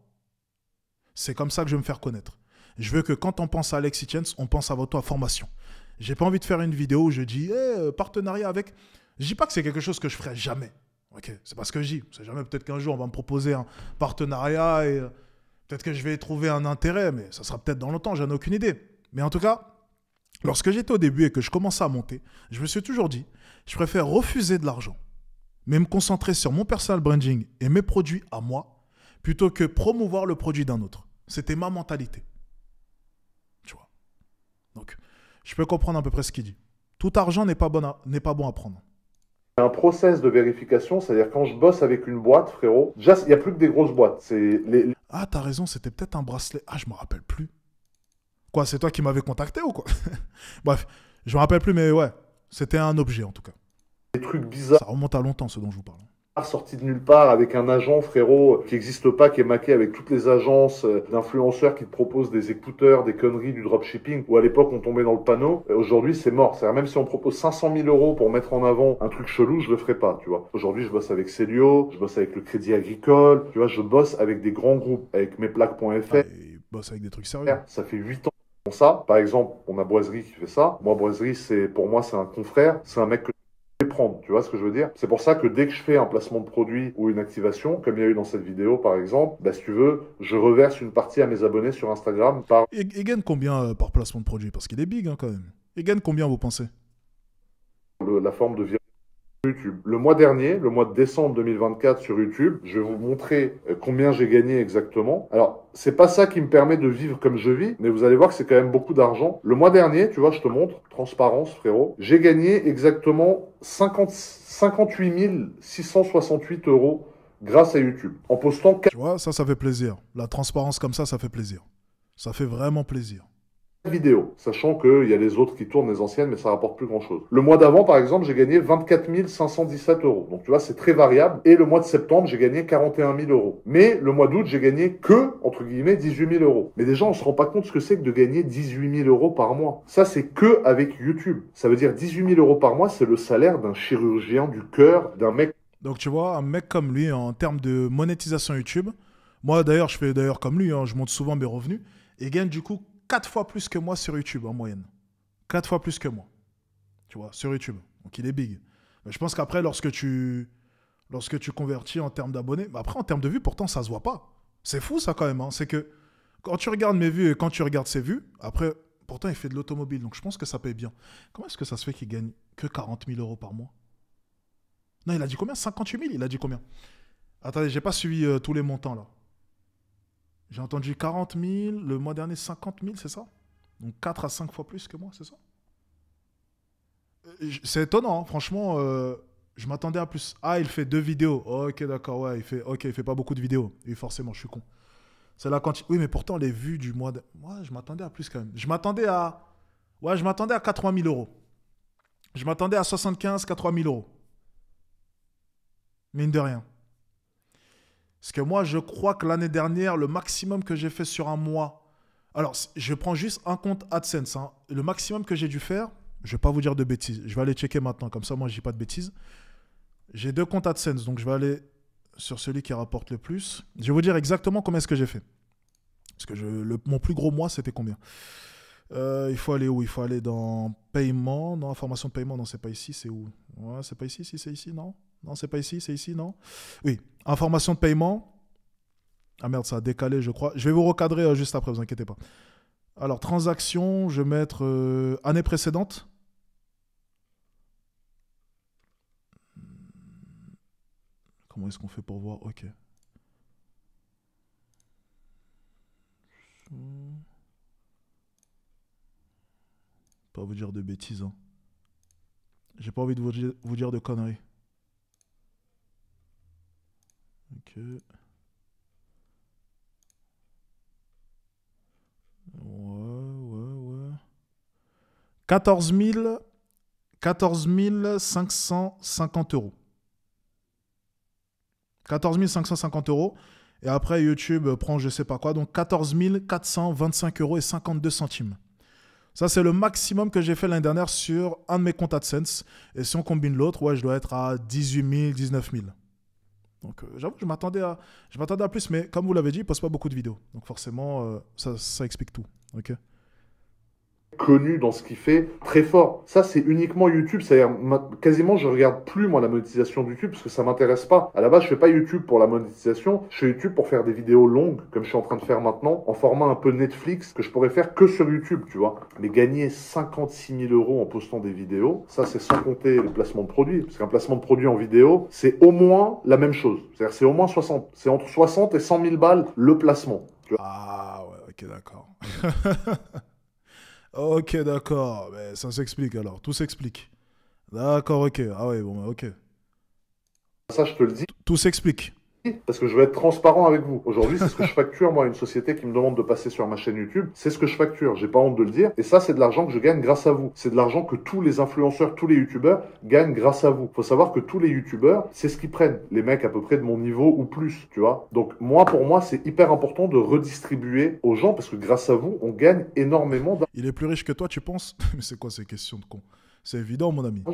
C'est comme ça que je vais me faire connaître. Je veux que quand on pense à Alexis Chance, on pense avant tout à formation. J'ai pas envie de faire une vidéo où je dis partenariat avec. Je dis pas que c'est quelque chose que je ferai jamais. Ok, c'est pas ce que je dis. C'est jamais, peut-être qu'un jour on va me proposer un partenariat et peut-être que je vais y trouver un intérêt, mais ça sera peut-être dans longtemps, j'en ai aucune idée. Mais en tout cas, lorsque j'étais au début et que je commençais à monter, je me suis toujours dit, je préfère refuser de l'argent, mais me concentrer sur mon personal branding et mes produits à moi, plutôt que promouvoir le produit d'un autre. C'était ma mentalité. Tu vois. Donc, je peux comprendre à peu près ce qu'il dit. Tout argent n'est pas bon à prendre. un process de vérification, c'est-à-dire quand je bosse avec une boîte, frérot, déjà, il n'y a plus que des grosses boîtes. C'est Ah, t'as raison, c'était peut-être un bracelet. Ah, je me rappelle plus. Quoi, c'est toi qui m'avais contacté ou quoi? Bref, je me rappelle plus, mais ouais, c'était un objet en tout cas. les trucs bizarres Ça remonte à longtemps, ce dont je vous parle. sortis de nulle part avec un agent, frérot, qui n'existe pas, qui est maqué avec toutes les agences d'influenceurs qui te proposent des écouteurs, des conneries, du dropshipping, où à l'époque on tombait dans le panneau. Aujourd'hui, c'est mort. C'est-à-dire, même si on propose 500 000 euros pour mettre en avant un truc chelou, je le ferai pas, tu vois. Aujourd'hui, je bosse avec Célio, je bosse avec le Crédit Agricole, tu vois, je bosse avec des grands groupes, avec mesplaques.fr. Et bosse avec des trucs sérieux. Ça fait 8 ans qu'ils font ça. Par exemple, on a Boiserie qui fait ça. Moi, Boiserie, pour moi, c'est un confrère. C'est un mec que je vais prendre. Tu vois ce que je veux dire? C'est pour ça que dès que je fais un placement de produit ou une activation, comme il y a eu dans cette vidéo, par exemple, bah, si tu veux, je reverse une partie à mes abonnés sur Instagram par Il gagne combien par placement de produit? Parce qu'il est big hein, quand même. Il gagne combien, vous pensez? la forme de viralité YouTube. Le mois dernier, le mois de décembre 2024 sur YouTube, je vais vous montrer combien j'ai gagné exactement. Alors, c'est pas ça qui me permet de vivre comme je vis, mais vous allez voir que c'est quand même beaucoup d'argent. Le mois dernier, tu vois, je te montre, transparence, frérot, j'ai gagné exactement 58 668 euros grâce à YouTube. En postant 4 Tu vois, ça fait plaisir. La transparence comme ça fait plaisir. Ça fait vraiment plaisir. vidéos, sachant qu'il y a les autres qui tournent, les anciennes, mais ça rapporte plus grand-chose. Le mois d'avant, par exemple, j'ai gagné 24 517 euros. Donc tu vois, c'est très variable. Et le mois de septembre, j'ai gagné 41 000 euros. Mais le mois d'août, j'ai gagné que, entre guillemets, 18 000 euros. Mais déjà, on se rend pas compte ce que c'est que de gagner 18 000 euros par mois. Ça, c'est que avec YouTube. Ça veut dire 18 000 euros par mois, c'est le salaire d'un chirurgien du cœur, d'un mec. Donc tu vois, un mec comme lui, en termes de monétisation YouTube, moi d'ailleurs, je fais d'ailleurs comme lui, hein, je monte souvent mes revenus, et gagne du coup 4 fois plus que moi sur YouTube en moyenne. 4 fois plus que moi. Tu vois, sur YouTube. Donc il est big. Mais je pense qu'après, lorsque tu convertis en termes d'abonnés, bah après en termes de vues, pourtant ça se voit pas. C'est fou ça quand même. Hein. C'est que quand tu regardes mes vues et quand tu regardes ses vues, après, pourtant il fait de l'automobile. Donc je pense que ça paye bien. Comment est-ce que ça se fait qu'il gagne que 40 000 euros par mois? Non, il a dit combien? 58 000? Il a dit combien? Attendez, j'ai pas suivi tous les montants là. J'ai entendu 40 000, le mois dernier 50 000, c'est ça? Donc 4 à 5 fois plus que moi, c'est ça? C'est étonnant, hein, franchement, je m'attendais à plus. Ah, il fait 2 vidéos. Oh, ok, d'accord, ouais, il fait pas beaucoup de vidéos. Et forcément, je suis con. C'est la quantité. Oui, mais pourtant, les vues du mois de... Moi, je m'attendais à plus quand même. Je m'attendais à Ouais, je m'attendais à 80 000 euros. Je m'attendais à 75, 80 000 euros. Mine de rien. Parce que moi, je crois que l'année dernière, le maximum que j'ai fait sur un mois. Alors, je prends juste un compte AdSense, hein. Le maximum que j'ai dû faire, je ne vais pas vous dire de bêtises. Je vais aller checker maintenant. Comme ça, moi, je dis pas de bêtises. J'ai 2 comptes AdSense. Donc, je vais aller sur celui qui rapporte le plus. Je vais vous dire exactement combien est-ce que j'ai fait. Parce que mon plus gros mois, c'était combien? Il faut aller où? Il faut aller dans paiement. Non, information de paiement. Non, c'est pas ici. C'est où? Ouais, c'est pas ici. Si c'est ici, non. Non, c'est pas ici. C'est ici, non. Oui. Information de paiement. Ah merde, ça a décalé, je crois. Je vais vous recadrer juste après, vous inquiétez pas. Alors, transaction, je vais mettre année précédente. Comment est-ce qu'on fait pour voir? Ok. Pas vous dire de bêtises, hein. J'ai pas envie de vous dire de conneries. Ok. Ouais. 14 550 euros. 14 550 euros. Et après, YouTube prend je sais pas quoi. Donc 14 425 euros et 52 centimes. Ça, c'est le maximum que j'ai fait l'année dernière sur un de mes comptes AdSense. Et si on combine l'autre, ouais, je dois être à 18 000, 19 000. Donc, j'avoue, je m'attendais à plus. Mais comme vous l'avez dit, il ne poste pas beaucoup de vidéos. Donc, forcément, ça explique tout. Ok. Connu dans ce qu'il fait, très fort. Ça, c'est uniquement YouTube. C'est-à-dire, quasiment, je regarde plus, moi, la monétisation de YouTube parce que ça m'intéresse pas. À la base, je fais pas YouTube pour la monétisation. Je fais YouTube pour faire des vidéos longues, comme je suis en train de faire maintenant, en format un peu Netflix, que je pourrais faire que sur YouTube, tu vois. Mais gagner 56 000 euros en postant des vidéos, ça, c'est sans compter le placement de produits. Parce qu'un placement de produit en vidéo, c'est au moins la même chose. C'est-à-dire, c'est au moins 60. C'est entre 60 et 100 000 balles le placement. Tu vois. Ah, ouais, ok, d'accord. Ok, d'accord. Mais ça s'explique alors. Tout s'explique. D'accord, ok. Ah ouais, bon, ok. Ça, je te le dis. Tout s'explique. Parce que je vais être transparent avec vous. Aujourd'hui, c'est ce que je facture, moi, une société qui me demande de passer sur ma chaîne YouTube. C'est ce que je facture. J'ai pas honte de le dire. Et ça, c'est de l'argent que je gagne grâce à vous. C'est de l'argent que tous les influenceurs, tous les YouTubeurs gagnent grâce à vous. Faut savoir que tous les YouTubeurs, c'est ce qu'ils prennent. Les mecs à peu près de mon niveau ou plus, tu vois. Donc, pour moi, c'est hyper important de redistribuer aux gens parce que grâce à vous, on gagne énormément d'argent. Il est plus riche que toi, tu penses? Mais c'est quoi ces questions de con? C'est évident, mon ami.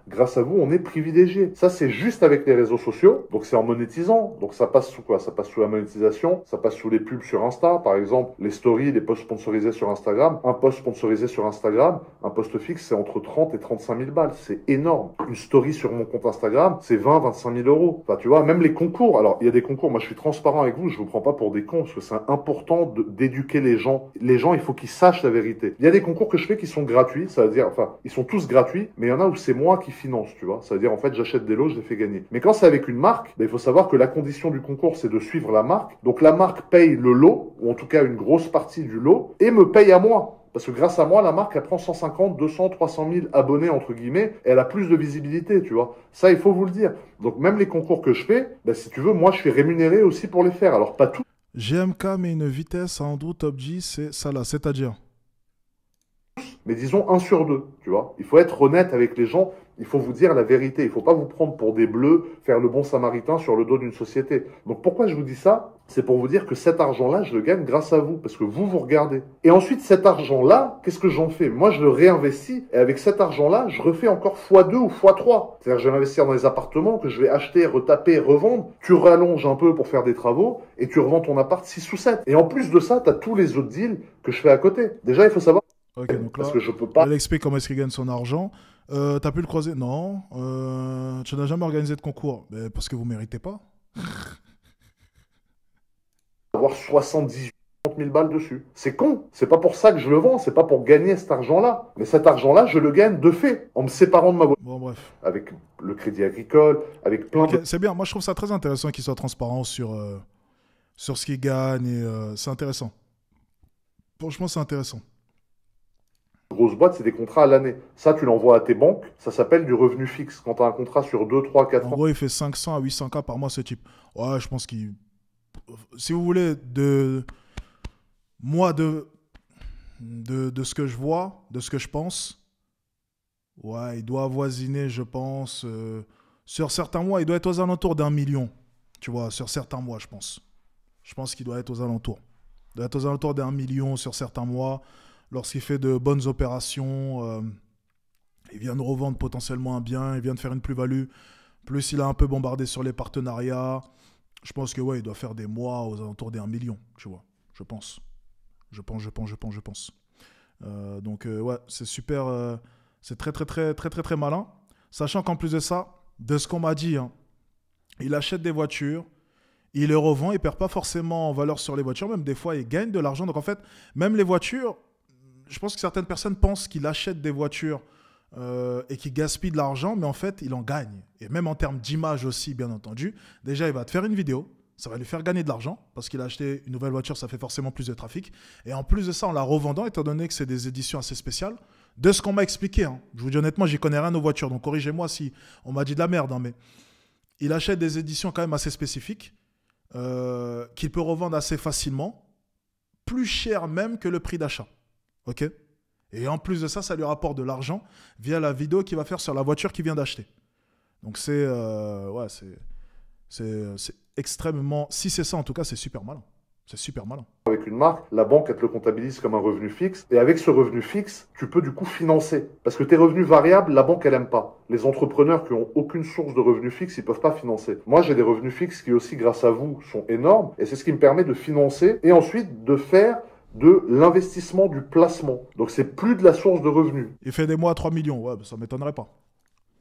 Grâce à vous, on est privilégié. Ça, c'est juste avec les réseaux sociaux. Donc, c'est en monétisant. Donc, ça passe sous quoi? Ça passe sous la monétisation. Ça passe sous les pubs sur Insta. Par exemple, les stories, les posts sponsorisés sur Instagram. Un post sponsorisé sur Instagram, un post fixe, c'est entre 30 et 35 000 balles. C'est énorme. Une story sur mon compte Instagram, c'est 20, 25 000 euros. Enfin, tu vois, même les concours. Alors, il y a des concours. Moi, je suis transparent avec vous. Je vous prends pas pour des cons parce que c'est important d'éduquer les gens. Les gens, il faut qu'ils sachent la vérité. Il y a des concours que je fais qui sont gratuits. Ça veut dire, enfin, ils sont tous gratuits. Mais il y en a où c'est moi qui finance, tu vois. Ça veut dire, en fait, j'achète des lots, je les fais gagner. Mais quand c'est avec une marque, il faut savoir que la condition du concours, c'est de suivre la marque. Donc, la marque paye le lot, ou en tout cas une grosse partie du lot, et me paye à moi. Parce que grâce à moi, la marque, elle prend 150, 200, 300 000 abonnés, entre guillemets, et elle a plus de visibilité, tu vois. Ça, il faut vous le dire. Donc, même les concours que je fais, si tu veux, moi, je suis rémunéré aussi pour les faire. Alors, pas tout. GMK met une vitesse à Andrew Top G, c'est ça là, c'est-à-dire? Mais disons 1 sur 2, tu vois. Il faut être honnête avec les gens, il faut vous dire la vérité. Il ne faut pas vous prendre pour des bleus, faire le bon samaritain sur le dos d'une société. Donc pourquoi je vous dis ça? C'est pour vous dire que cet argent-là, je le gagne grâce à vous, parce que vous regardez. Et ensuite, cet argent-là, qu'est-ce que j'en fais? Moi, je le réinvestis, et avec cet argent-là, je refais encore x2 ou x3. C'est-à-dire que je vais investir dans les appartements que je vais acheter, retaper, revendre. Tu rallonges un peu pour faire des travaux, et tu revends ton appart 6 ou 7. Et en plus de ça, tu as tous les autres deals que je fais à côté. Déjà, il faut savoir... Ok, donc là, parce que je peux pas... elle explique comment est-ce qu'il gagne son argent. T'as pu le croiser? Non. Tu n'as jamais organisé de concours? Mais parce que vous méritez pas. Avoir 78 000 balles dessus. C'est con. C'est pas pour ça que je le vends. C'est pas pour gagner cet argent-là. Mais cet argent-là, je le gagne de fait, en me séparant de ma voiture. Bon, bref. Avec le crédit agricole, avec plein de... C'est bien. Moi, je trouve ça très intéressant qu'il soit transparent sur ce qu'il gagne. Et, c'est intéressant. Franchement, c'est intéressant. Grosse boîte, c'est des contrats à l'année. Ça, tu l'envoies à tes banques, ça s'appelle du revenu fixe. Quand tu as un contrat sur 2, 3, 4 ans. En gros, il fait 500 à 800 K par mois, ce type. Ouais, je pense qu'il... Si vous voulez, De ce que je vois, de ce que je pense, ouais, il doit avoisiner, je pense, sur certains mois, il doit être aux alentours d'1 million. Tu vois, sur certains mois, je pense. Je pense qu'il doit être aux alentours. Il doit être aux alentours d'1 million sur certains mois. Lorsqu'il fait de bonnes opérations, il vient de revendre potentiellement un bien, il vient de faire une plus-value. Plus il a un peu bombardé sur les partenariats. Je pense que ouais, il doit faire des mois aux alentours d'1 million, tu vois. Je pense. Je pense. Donc ouais, c'est super. C'est très malin. Sachant qu'en plus de ça, de ce qu'on m'a dit, hein, il achète des voitures, il les revend, il perd pas forcément en valeur sur les voitures, même des fois il gagne de l'argent. Donc en fait, même les voitures, je pense que certaines personnes pensent qu'il achète des voitures et qu'il gaspille de l'argent, mais en fait, il en gagne. Et même en termes d'image aussi, bien entendu. Déjà, il va te faire une vidéo, ça va lui faire gagner de l'argent, parce qu'il a acheté une nouvelle voiture, ça fait forcément plus de trafic. Et en plus de ça, en la revendant, étant donné que c'est des éditions assez spéciales, de ce qu'on m'a expliqué, hein, je vous dis honnêtement, j'y connais rien aux voitures, donc corrigez-moi si on m'a dit de la merde, hein, mais il achète des éditions quand même assez spécifiques, qu'il peut revendre assez facilement, plus cher même que le prix d'achat. Ok ? Et en plus de ça, ça lui rapporte de l'argent via la vidéo qu'il va faire sur la voiture qu'il vient d'acheter. Donc ouais, c'est extrêmement... Si c'est ça, en tout cas, c'est super malin. C'est super malin. Avec une marque, la banque, elle te le comptabilise comme un revenu fixe. Et avec ce revenu fixe, tu peux du coup financer. Parce que tes revenus variables, la banque, elle aime pas. Les entrepreneurs qui ont aucune source de revenus fixes, ils peuvent pas financer. Moi, j'ai des revenus fixes qui aussi, grâce à vous, sont énormes. Et c'est ce qui me permet de financer et ensuite de faire de l'investissement, du placement. Donc, c'est plus de la source de revenus. Il fait des mois à 3 millions, ouais, ça m'étonnerait pas.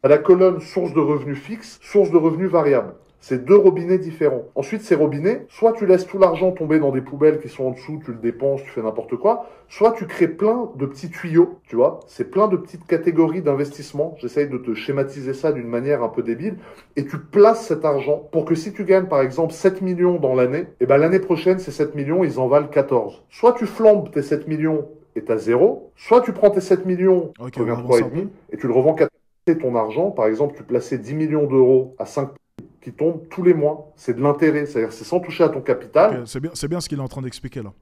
À la colonne source de revenus fixe, source de revenus variable. C'est deux robinets différents. Ensuite, ces robinets, soit tu laisses tout l'argent tomber dans des poubelles qui sont en dessous, tu le dépenses, tu fais n'importe quoi, soit tu crées plein de petits tuyaux, tu vois. C'est plein de petites catégories d'investissement. J'essaye de te schématiser ça d'une manière un peu débile. Et tu places cet argent pour que si tu gagnes, par exemple, 7 millions dans l'année, et ben l'année prochaine, ces 7 millions, ils en valent 14. Soit tu flambes tes 7 millions et t'as zéro, soit tu prends tes 7 millions, Ok, reviens 3,5, et tu le revends 4. Ton argent, par exemple, tu plaçais 10 millions d'euros à 5 qui tombent tous les mois. C'est de l'intérêt, c'est-à-dire c'est sans toucher à ton capital. Okay, c'est bien ce qu'il est en train d'expliquer là.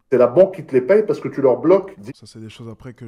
C'est la banque qui te les paye parce que tu leur bloques. Ça, c'est des choses après que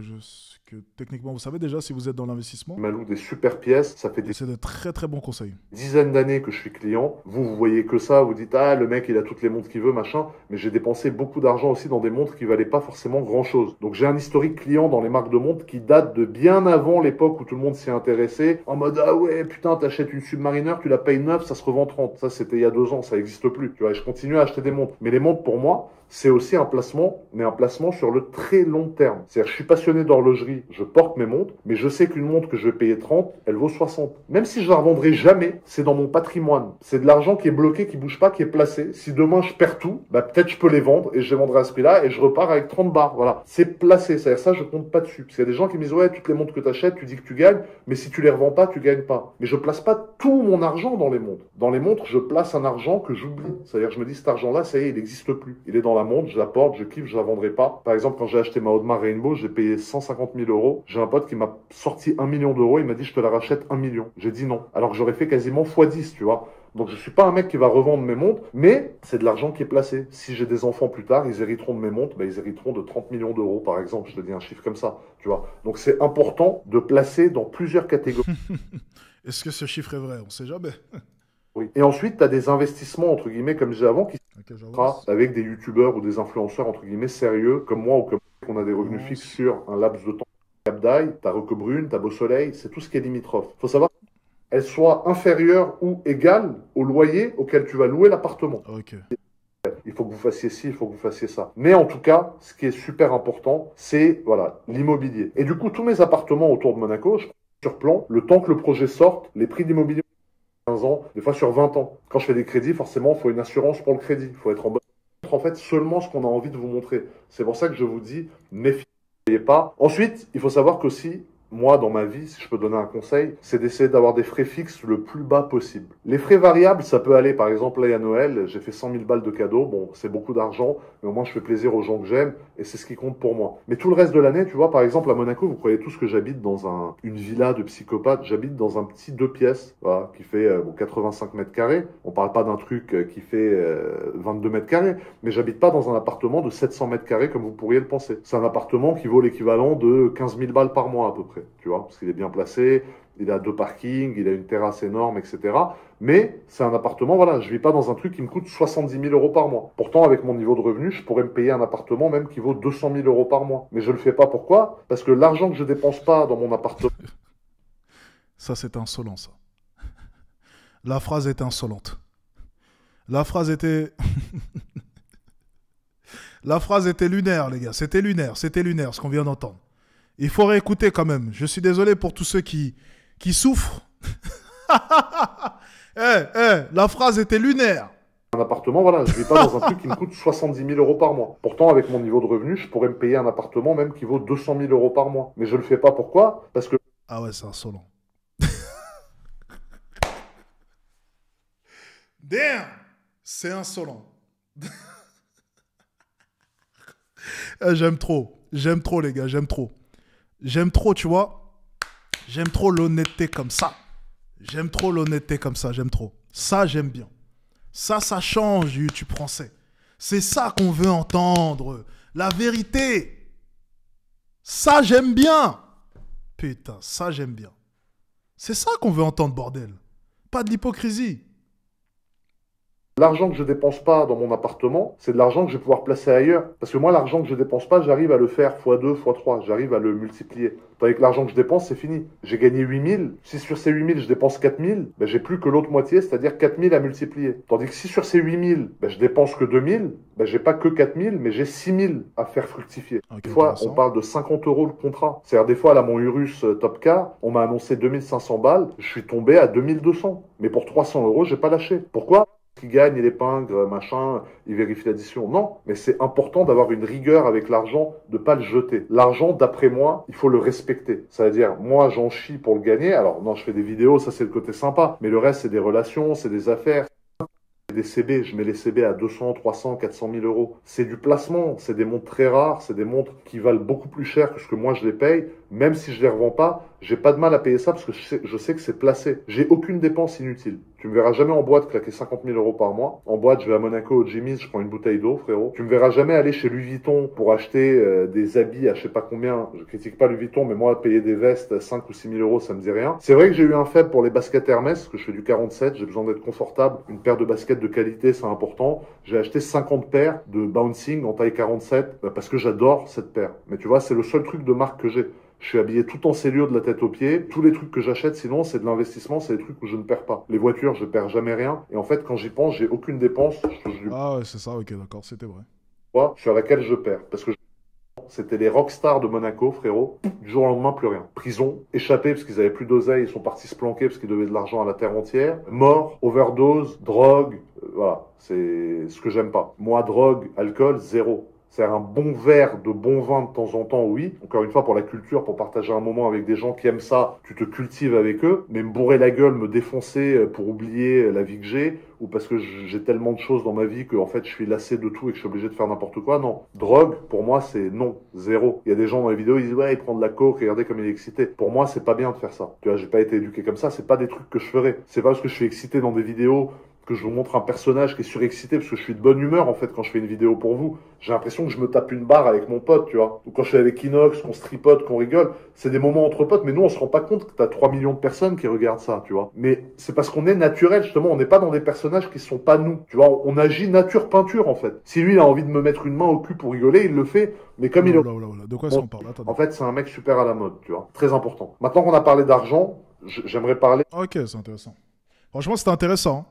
techniquement, vous savez déjà si vous êtes dans l'investissement. Il m'alloue des super pièces. Ça fait c'est de très bons conseils. Dizaines d'années que je suis client. Vous voyez que ça. Vous dites, ah, le mec, il a toutes les montres qu'il veut, machin. Mais j'ai dépensé beaucoup d'argent aussi dans des montres qui valaient pas forcément grand-chose. Donc j'ai un historique client dans les marques de montres qui date de bien avant l'époque où tout le monde s'y intéressait. En mode, ah ouais, putain, t'achètes une Submariner, tu la payes 9, ça se revend 30. Ça, c'était il y a 2 ans, ça n'existe plus. Tu vois, je continue à acheter des montres. Mais les montres, pour moi, c'est aussi un placement, mais un placement sur le très long terme. C'est-à-dire, je suis passionné d'horlogerie, je porte mes montres, mais je sais qu'une montre que je vais payer 30, elle vaut 60. Même si je la revendrai jamais, c'est dans mon patrimoine. C'est de l'argent qui est bloqué, qui bouge pas, qui est placé. Si demain je perds tout, bah peut-être je peux les vendre et je les vendrai à ce prix-là et je repars avec 30 bars. Voilà. C'est placé. C'est-à-dire ça, je compte pas dessus. Parce qu'il y a des gens qui me disent, ouais, toutes les montres que tu achètes, tu dis que tu gagnes, mais si tu les revends pas, tu gagnes pas. Mais je place pas tout mon argent dans les montres. Dans les montres, je place un argent que j'oublie. C'est-à-dire, je me dis, cet argent-là, ça y est, il n'existe plus. Il est dans la montre, je la porte, je kiffe, je la vendrai pas. Par exemple, quand j'ai acheté ma Audemars Rainbow, j'ai payé 150 000 euros. J'ai un pote qui m'a sorti 1 million d'euros. Il m'a dit, je te la rachète 1 million. J'ai dit non. Alors que j'aurais fait quasiment x10, tu vois. Donc je suis pas un mec qui va revendre mes montres, mais c'est de l'argent qui est placé. Si j'ai des enfants plus tard, ils hériteront de mes montres, bah, ils hériteront de 30 millions d'euros, par exemple. Je te dis un chiffre comme ça, tu vois. Donc c'est important de placer dans plusieurs catégories. Est-ce que ce chiffre est vrai? On sait jamais. Oui. Et ensuite, tu as des investissements, entre guillemets, comme je disais avant, qui sont avec des youtubeurs ou des influenceurs, entre guillemets, sérieux, comme moi ou comme on a des revenus fixes sur un laps de temps. Capdai, t'as Roquebrune, t'as Beau Soleil, c'est tout ce qui est limitrophe. Il faut savoir qu'elle soit inférieure ou égale au loyer auquel tu vas louer l'appartement. Ok. Il faut que vous fassiez ci, il faut que vous fassiez ça. Mais en tout cas, ce qui est super important, c'est voilà, l'immobilier. Et du coup, tous mes appartements autour de Monaco, je prends sur plan, le temps que le projet sorte, les prix d'immobilier 15 ans, des fois sur 20 ans. Quand je fais des crédits, forcément, il faut une assurance pour le crédit. Il faut être en bonne. En fait, seulement ce qu'on a envie de vous montrer. C'est pour ça que je vous dis, méfiez pas. Ensuite, il faut savoir qu'aussi, Moi, dans ma vie, si je peux donner un conseil, c'est d'essayer d'avoir des frais fixes le plus bas possible. Les frais variables, ça peut aller, par exemple, là, il y a Noël, j'ai fait 100 000 balles de cadeaux. Bon, c'est beaucoup d'argent, mais au moins, je fais plaisir aux gens que j'aime et c'est ce qui compte pour moi. Mais tout le reste de l'année, tu vois, par exemple, à Monaco, vous croyez tous que j'habite dans une villa de psychopathe. J'habite dans un petit 2 pièces, voilà, qui fait 85 mètres carrés. On parle pas d'un truc qui fait 22 mètres carrés, mais j'habite pas dans un appartement de 700 mètres carrés comme vous pourriez le penser. C'est un appartement qui vaut l'équivalent de 15 000 balles par mois à peu près, tu vois, parce qu'il est bien placé, il a 2 parkings, il a une terrasse énorme, etc. Mais c'est un appartement, voilà, je vis pas dans un truc qui me coûte 70 000 euros par mois. Pourtant, avec mon niveau de revenu, je pourrais me payer un appartement même qui vaut 200 000 euros par mois. Mais je le fais pas, pourquoi? Parce que l'argent que je dépense pas dans mon appartement... Ça, c'est insolent, ça. La phrase était insolente. La phrase était... La phrase était lunaire, les gars. C'était lunaire, ce qu'on vient d'entendre. Il faut réécouter quand même. Je suis désolé pour tous ceux qui souffrent. La phrase était lunaire. Un appartement, voilà, je vis pas dans un truc qui me coûte 70 000 euros par mois. Pourtant, avec mon niveau de revenu, je pourrais me payer un appartement même qui vaut 200 000 euros par mois. Mais je le fais pas, pourquoi? Parce que... Ah ouais, c'est insolent. Damn! C'est insolent. J'aime trop, les gars, j'aime trop. J'aime trop, tu vois. J'aime trop l'honnêteté comme ça. J'aime trop. Ça, j'aime bien. Ça change du YouTube français. C'est ça qu'on veut entendre. La vérité. Ça, j'aime bien. Putain, ça, j'aime bien. C'est ça qu'on veut entendre, bordel. Pas de l'hypocrisie. L'argent que je dépense pas dans mon appartement, c'est de l'argent que je vais pouvoir placer ailleurs. Parce que moi, l'argent que je dépense pas, j'arrive à le faire x2, x3. J'arrive à le multiplier. Tandis que l'argent que je dépense, c'est fini. J'ai gagné 8 000. Si sur ces 8 000, je dépense 4 000, ben, j'ai plus que l'autre moitié, c'est-à-dire 4 000 à multiplier. Tandis que si sur ces 8 000, ben, je dépense que 2 000, ben, j'ai pas que 4 000, mais j'ai 6 000 à faire fructifier. Okay, des fois, on parle de 50 euros le contrat. C'est-à-dire, des fois, là, mon Urus Top Car, on m'a annoncé 2500 balles. Je suis tombé à 2200. Mais pour 300 euros, j'ai pas lâché. Pourquoi? Qui gagne, il épingle, machin, il vérifie l'addition. Non, mais c'est important d'avoir une rigueur avec l'argent, de pas le jeter. L'argent, d'après moi, il faut le respecter. Ça veut dire, moi, j'en chie pour le gagner. Alors, non, je fais des vidéos, ça c'est le côté sympa. Mais le reste, c'est des relations, c'est des affaires. Des CB, je mets les CB à 200, 300, 400 000 euros. C'est du placement, c'est des montres très rares, c'est des montres qui valent beaucoup plus cher que ce que moi je les paye. Même si je les revends pas, j'ai pas de mal à payer ça parce que je sais que c'est placé. J'ai aucune dépense inutile. Tu me verras jamais en boîte claquer 50 000 euros par mois. En boîte, je vais à Monaco au Jimmy's, je prends une bouteille d'eau, frérot. Tu me verras jamais aller chez Louis Vuitton pour acheter des habits à je sais pas combien. Je critique pas Louis Vuitton, mais moi, payer des vestes 5 ou 6 000 euros, ça me dit rien. C'est vrai que j'ai eu un faible pour les baskets Hermès, que je fais du 47, j'ai besoin d'être confortable. Une paire de baskets de qualité, c'est important. J'ai acheté 50 paires de bouncing en taille 47 parce que j'adore cette paire. Mais tu vois, c'est le seul truc de marque que j'ai. Je suis habillé tout en Célio de la tête aux pieds. Tous les trucs que j'achète, sinon, c'est de l'investissement, c'est des trucs où je ne perds pas. Les voitures, je perds jamais rien. Et en fait, quand j'y pense, j'ai aucune dépense. Ah ouais, c'est ça, ok, d'accord, c'était vrai. Sur laquelle je perds. Parce que c'était les rockstars de Monaco, frérot. Du jour au lendemain, plus rien. Prison, échappés parce qu'ils avaient plus d'oseille, ils sont partis se planquer parce qu'ils devaient de l'argent à la terre entière. Mort, overdose, drogue, voilà. C'est ce que j'aime pas. Moi, drogue, alcool, zéro. C'est-à-dire un bon verre de bon vin de temps en temps, oui. Encore une fois, pour la culture, pour partager un moment avec des gens qui aiment ça, tu te cultives avec eux. Mais me bourrer la gueule, me défoncer pour oublier la vie que j'ai, ou parce que j'ai tellement de choses dans ma vie que en fait je suis lassé de tout et que je suis obligé de faire n'importe quoi, non. Drogue, pour moi, c'est non, zéro. Il y a des gens dans les vidéos, ils disent ouais, il prend de la coke, regardez comme il est excité. Pour moi, c'est pas bien de faire ça. Tu vois, j'ai pas été éduqué comme ça, c'est pas des trucs que je ferais. C'est pas parce que je suis excité dans des vidéos que je vous montre un personnage qui est surexcité parce que je suis de bonne humeur en fait quand je fais une vidéo pour vous. J'ai l'impression que je me tape une barre avec mon pote, tu vois. Ou quand je suis avec Inox, qu'on se tripote, qu'on rigole, c'est des moments entre potes, mais nous on se rend pas compte que t'as 3 millions de personnes qui regardent ça, tu vois. Mais c'est parce qu'on est naturel justement, on n'est pas dans des personnages qui sont pas nous, tu vois. On agit nature peinture en fait. Si lui il a envie de me mettre une main au cul pour rigoler, il le fait, mais comme il est... De quoi ça on parle? Attendez. En fait c'est un mec super à la mode, tu vois. Très important. Maintenant qu'on a parlé d'argent, j'aimerais parler... Ok, c'est intéressant. Franchement c'était intéressant.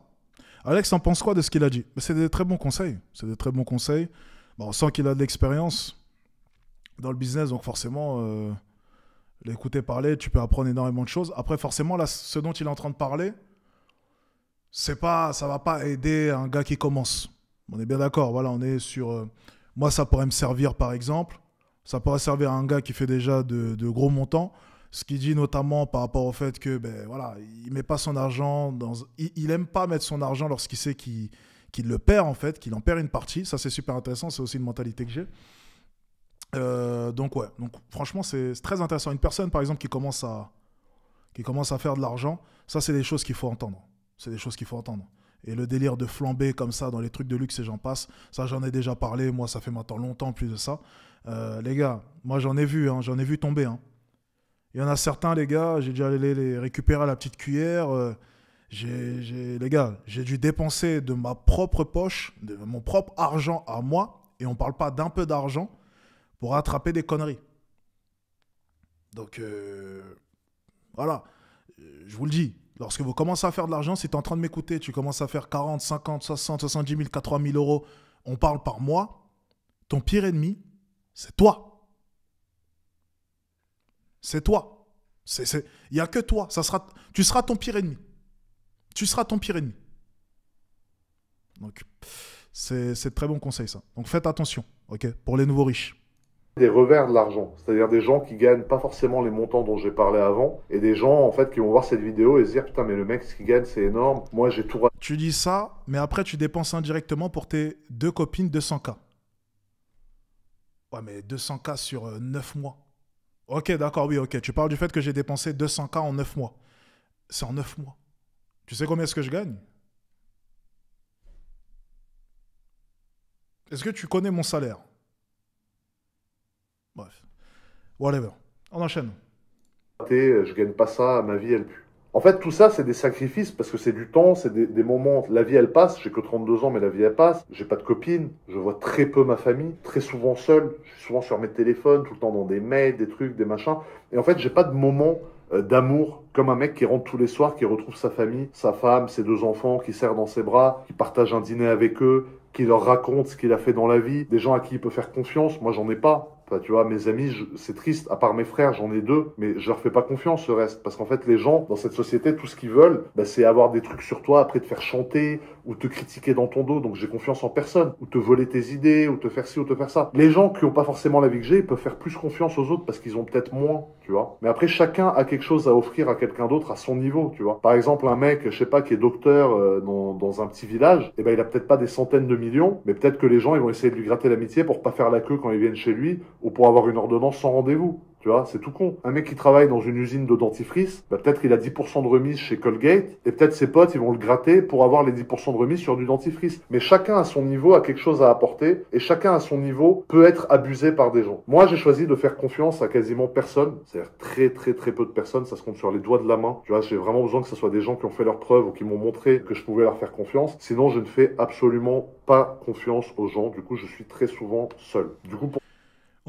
Alex, t'en penses quoi de ce qu'il a dit? C'est des très bons conseils. C'est des très bons conseils. Bon, on sent qu'il a de l'expérience dans le business, donc forcément, l'écouter parler, tu peux apprendre énormément de choses. Après, forcément, là, ce dont il est en train de parler, ça va pas aider un gars qui commence. On est bien d'accord. Voilà, on est sur... moi, ça pourrait me servir, par exemple. Ça pourrait servir à un gars qui fait déjà de gros montants. Ce qu'il dit notamment par rapport au fait que, ben voilà, il met pas son argent dans. Il aime pas mettre son argent lorsqu'il sait qu'il le perd, en fait, qu'il en perd une partie. Ça, c'est super intéressant. C'est aussi une mentalité que j'ai. Donc, ouais. Donc, franchement, c'est très intéressant. Une personne, par exemple, qui commence à faire de l'argent, ça, c'est des choses qu'il faut entendre. C'est des choses qu'il faut entendre. Et le délire de flamber comme ça dans les trucs de luxe et j'en passe, ça, j'en ai déjà parlé. Moi, ça fait maintenant longtemps plus de ça. Les gars, moi, j'en ai vu tomber, hein. Il y en a certains, les gars, j'ai déjà allé les récupérer à la petite cuillère. Les gars, j'ai dû dépenser de ma propre poche, de mon propre argent à moi, et on parle pas d'un peu d'argent, pour attraper des conneries. Donc, voilà. Je vous le dis, lorsque vous commencez à faire de l'argent, si tu es en train de m'écouter, tu commences à faire 40, 50, 60, 70 000, 80 000 euros, on parle par mois, ton pire ennemi, c'est toi. C'est toi. Il n'y a que toi. Tu seras ton pire ennemi. Tu seras ton pire ennemi. Donc, c'est de très bons conseils, ça. Donc, faites attention, ok, pour les nouveaux riches. Des revers de l'argent, c'est-à-dire des gens qui gagnent pas forcément les montants dont j'ai parlé avant, et des gens en fait qui vont voir cette vidéo et se dire putain mais le mec ce qu'il gagne c'est énorme, moi j'ai tout raté. Tu dis ça, mais après tu dépenses indirectement pour tes 2 copines 200K. Ouais mais 200K sur 9 mois. Ok d'accord, oui ok, tu parles du fait que j'ai dépensé 200K en 9 mois. C'est en 9 mois. Tu sais combien est-ce que je gagne? Est-ce que tu connais mon salaire? Bref. Whatever. On enchaîne. Je gagne pas ça, ma vie elle pue. En fait tout ça c'est des sacrifices parce que c'est du temps, c'est des moments, la vie elle passe, j'ai que 32 ans mais la vie elle passe, j'ai pas de copine, je vois très peu ma famille, très souvent seul, je suis souvent sur mes téléphones, tout le temps dans des mails, des trucs, des machins, et en fait j'ai pas de moment d'amour comme un mec qui rentre tous les soirs, qui retrouve sa famille, sa femme, ses 2 enfants, qui serre dans ses bras, qui partage un dîner avec eux, qui leur raconte ce qu'il a fait dans la vie, des gens à qui il peut faire confiance, moi j'en ai pas. Enfin, tu vois, mes amis, c'est triste, à part mes frères, j'en ai 2, mais je leur fais pas confiance, ce reste. Parce qu'en fait, les gens, dans cette société, tout ce qu'ils veulent, bah, c'est avoir des trucs sur toi, après te faire chanter, ou te critiquer dans ton dos, donc j'ai confiance en personne, ou te voler tes idées, ou te faire ci, ou te faire ça. Les gens qui ont pas forcément la vie que j'ai, ils peuvent faire plus confiance aux autres parce qu'ils ont peut-être moins, tu vois. Mais après, chacun a quelque chose à offrir à quelqu'un d'autre à son niveau, tu vois. Par exemple, un mec, je sais pas, qui est docteur dans un petit village, eh ben, il a peut-être pas des centaines de millions, mais peut-être que les gens, ils vont essayer de lui gratter l'amitié pour pas faire la queue quand ils viennent chez lui, ou pour avoir une ordonnance sans rendez-vous. Tu vois, c'est tout con. Un mec qui travaille dans une usine de dentifrice, bah peut-être qu'il a 10% de remise chez Colgate, et peut-être ses potes, ils vont le gratter pour avoir les 10% de remise sur du dentifrice. Mais chacun à son niveau a quelque chose à apporter, et chacun à son niveau peut être abusé par des gens. Moi, j'ai choisi de faire confiance à quasiment personne, c'est-à-dire très très très peu de personnes, ça se compte sur les doigts de la main. Tu vois, j'ai vraiment besoin que ce soit des gens qui ont fait leurs preuves ou qui m'ont montré que je pouvais leur faire confiance. Sinon, je ne fais absolument pas confiance aux gens. Du coup, je suis très souvent seul. Du coup,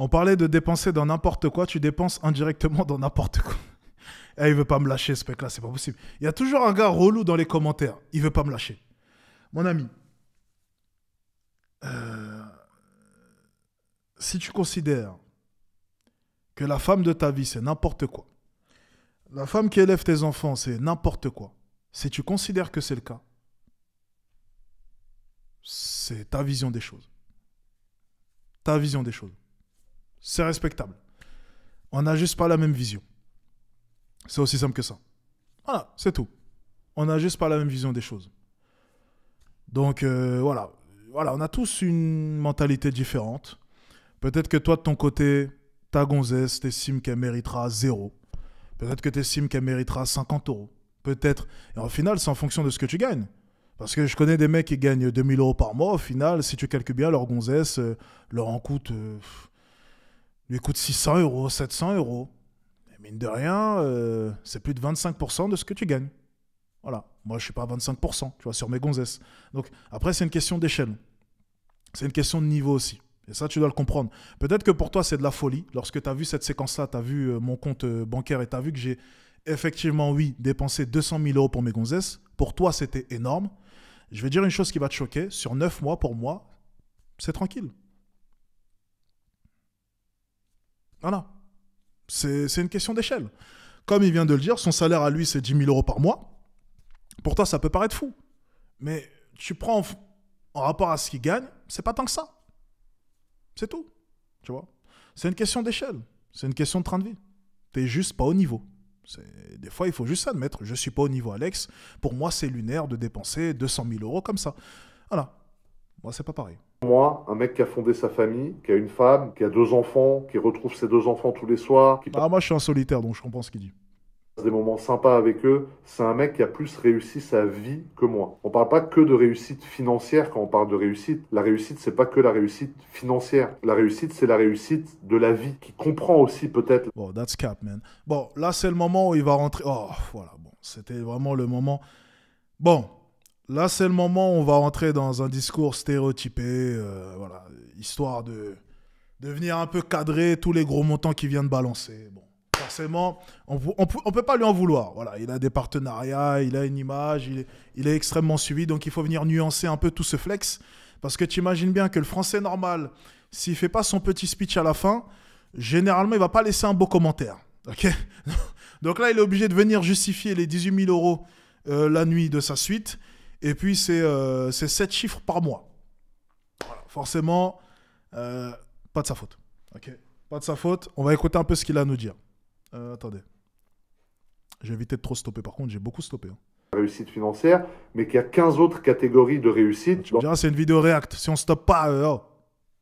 On parlait de dépenser dans n'importe quoi, tu dépenses indirectement dans n'importe quoi. Eh, il veut pas me lâcher ce mec-là, c'est pas possible. Il y a toujours un gars relou dans les commentaires, il veut pas me lâcher. Mon ami, si tu considères que la femme de ta vie c'est n'importe quoi, la femme qui élève tes enfants c'est n'importe quoi, si tu considères que c'est le cas, c'est ta vision des choses. Ta vision des choses. C'est respectable. On n'a juste pas la même vision. C'est aussi simple que ça. Voilà, c'est tout. On n'a juste pas la même vision des choses. Donc voilà. Voilà, on a tous une mentalité différente. Peut-être que toi, de ton côté, ta gonzesse, t'estimes qu'elle méritera 0. Peut-être que t'estimes qu'elle méritera 50 euros. Peut-être. Et au final, c'est en fonction de ce que tu gagnes. Parce que je connais des mecs qui gagnent 2000 euros par mois. Au final, si tu calcules bien, leur gonzesse leur en coûte... lui coûte 600 euros, 700 euros. Et mine de rien, c'est plus de 25% de ce que tu gagnes. Voilà. Moi, je ne suis pas à 25%, tu vois, sur mes gonzesses. Donc, après, c'est une question d'échelle. C'est une question de niveau aussi. Et ça, tu dois le comprendre. Peut-être que pour toi, c'est de la folie. Lorsque tu as vu cette séquence-là, tu as vu mon compte bancaire et tu as vu que j'ai effectivement, oui, dépensé 200 000 euros pour mes gonzesses. Pour toi, c'était énorme. Je vais dire une chose qui va te choquer. Sur 9 mois, pour moi, c'est tranquille. Voilà. C'est une question d'échelle. Comme il vient de le dire, son salaire à lui, c'est 10 000 euros par mois. Pour toi, ça peut paraître fou. Mais tu prends en rapport à ce qu'il gagne, c'est pas tant que ça. C'est tout. Tu vois. C'est une question d'échelle. C'est une question de train de vie. T'es juste pas au niveau. Des fois, il faut juste admettre, je suis pas au niveau, Alex. Pour moi, c'est lunaire de dépenser 200 000 euros comme ça. Voilà. Moi, c'est pas pareil. Moi, un mec qui a fondé sa famille, qui a une femme, qui a 2 enfants, qui retrouve ses 2 enfants tous les soirs, qui Ah, moi, je suis un solitaire, donc je comprends ce qu'il dit. passe des moments sympas avec eux, c'est un mec qui a plus réussi sa vie que moi. On parle pas que de réussite financière quand on parle de réussite. La réussite, c'est pas que la réussite financière. La réussite, c'est la réussite de la vie, qui comprend aussi peut-être. Bon, that's cap, man. Bon, là, c'est le moment où il va rentrer. Oh, voilà, bon, c'était vraiment le moment. Bon, là, c'est le moment où on va rentrer dans un discours stéréotypé, voilà, histoire de venir un peu cadrer tous les gros montants qu'il vient de balancer. Bon, forcément, on peut pas lui en vouloir. Voilà, il a des partenariats, il a une image, il est extrêmement suivi, donc il faut venir nuancer un peu tout ce flex, parce que tu imagines bien que le français normal, s'il fait pas son petit speech à la fin, généralement, il va pas laisser un beau commentaire. Ok. Donc là, il est obligé de venir justifier les 18 000 euros la nuit de sa suite, et puis c'est 7 chiffres par mois. Voilà. Forcément, pas de sa faute. Ok. Pas de sa faute. On va écouter un peu ce qu'il a à nous dire. Attendez. J'ai évité de trop stopper. Par contre, j'ai beaucoup stoppé. Hein. Réussite financière, mais qu'il y a 15 autres catégories de réussite. Tu me diras, c'est une vidéo React. Si on stoppe pas, oh.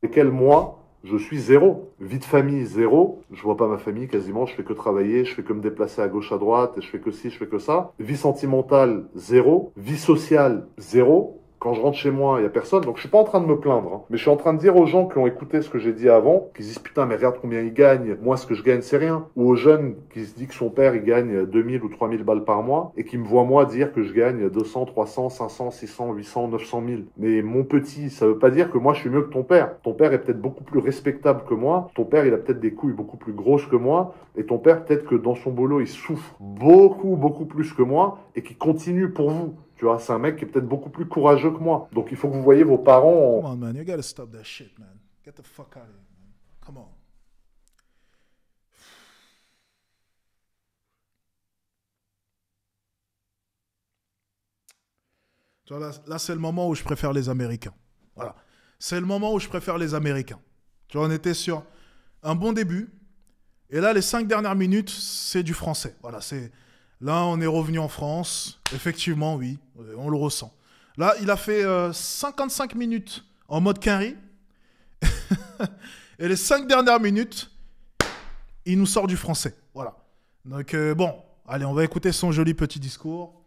Lesquels moi, je suis zéro. Vie de famille, zéro. Je vois pas ma famille quasiment, je fais que travailler, je fais que me déplacer à gauche, à droite, et je fais que ci, je fais que ça. Vie sentimentale, zéro. Vie sociale, zéro. Quand je rentre chez moi, il y a personne, donc je suis pas en train de me plaindre. Hein. Mais je suis en train de dire aux gens qui ont écouté ce que j'ai dit avant, qui se disent putain mais regarde combien il gagne, moi ce que je gagne c'est rien. Ou aux jeunes qui se disent que son père il gagne 2000 ou 3000 balles par mois, et qui me voient moi dire que je gagne 200, 300, 500, 600, 800, 900 000. Mais mon petit, ça veut pas dire que moi je suis mieux que ton père. Ton père est peut-être beaucoup plus respectable que moi, ton père il a peut-être des couilles beaucoup plus grosses que moi, et ton père peut-être que dans son boulot il souffre beaucoup, beaucoup plus que moi, et qui continue pour vous. Tu vois, c'est un mec qui est peut-être beaucoup plus courageux que moi. Donc il faut que vous voyez vos parents. Come on, man. You gotta stop that shit, man. Get the fuck out of here, man. Come on. Tu vois, là c'est le moment où je préfère les Américains. Voilà. C'est le moment où je préfère les Américains. Tu vois, on était sur un bon début. Et là, les 5 dernières minutes, c'est du français. Voilà, c'est... Là, on est revenu en France. Effectivement, oui, on le ressent. Là, il a fait 55 minutes en mode Quinry. Et les 5 dernières minutes, il nous sort du français. Voilà. Donc, bon, allez, on va écouter son joli petit discours.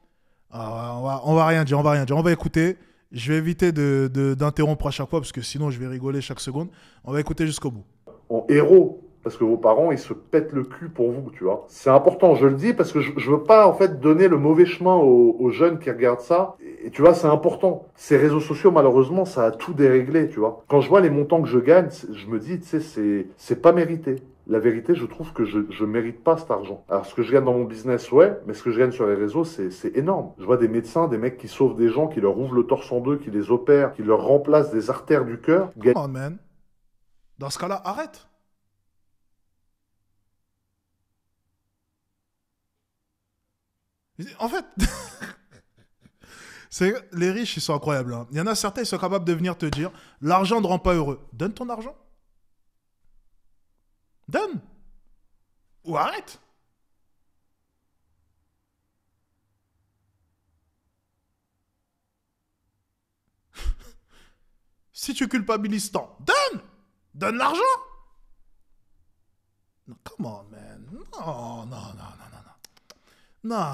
On va rien dire, on va écouter. Je vais éviter d'interrompre à chaque fois, parce que sinon, je vais rigoler chaque seconde. On va écouter jusqu'au bout. En héros. Parce que vos parents, ils se pètent le cul pour vous, tu vois. C'est important, je le dis, parce que je veux pas, en fait, donner le mauvais chemin aux jeunes qui regardent ça. Et tu vois, c'est important. Ces réseaux sociaux, malheureusement, ça a tout déréglé, tu vois. Quand je vois les montants que je gagne, je me dis, tu sais, c'est pas mérité. La vérité, je trouve que je mérite pas cet argent. Alors, ce que je gagne dans mon business, ouais, mais ce que je gagne sur les réseaux, c'est énorme. Je vois des médecins, des mecs qui sauvent des gens, qui leur ouvrent le torse en deux, qui les opèrent, qui leur remplacent des artères du cœur. Come on, man. Dans ce cas-là, arrête. En fait, les riches, ils sont incroyables. Hein. Il y en a certains, ils sont capables de venir te dire, l'argent ne rend pas heureux. Donne ton argent. Donne. Ou arrête. Si tu culpabilises tant, donne. Donne l'argent. Non, come on, man. Non,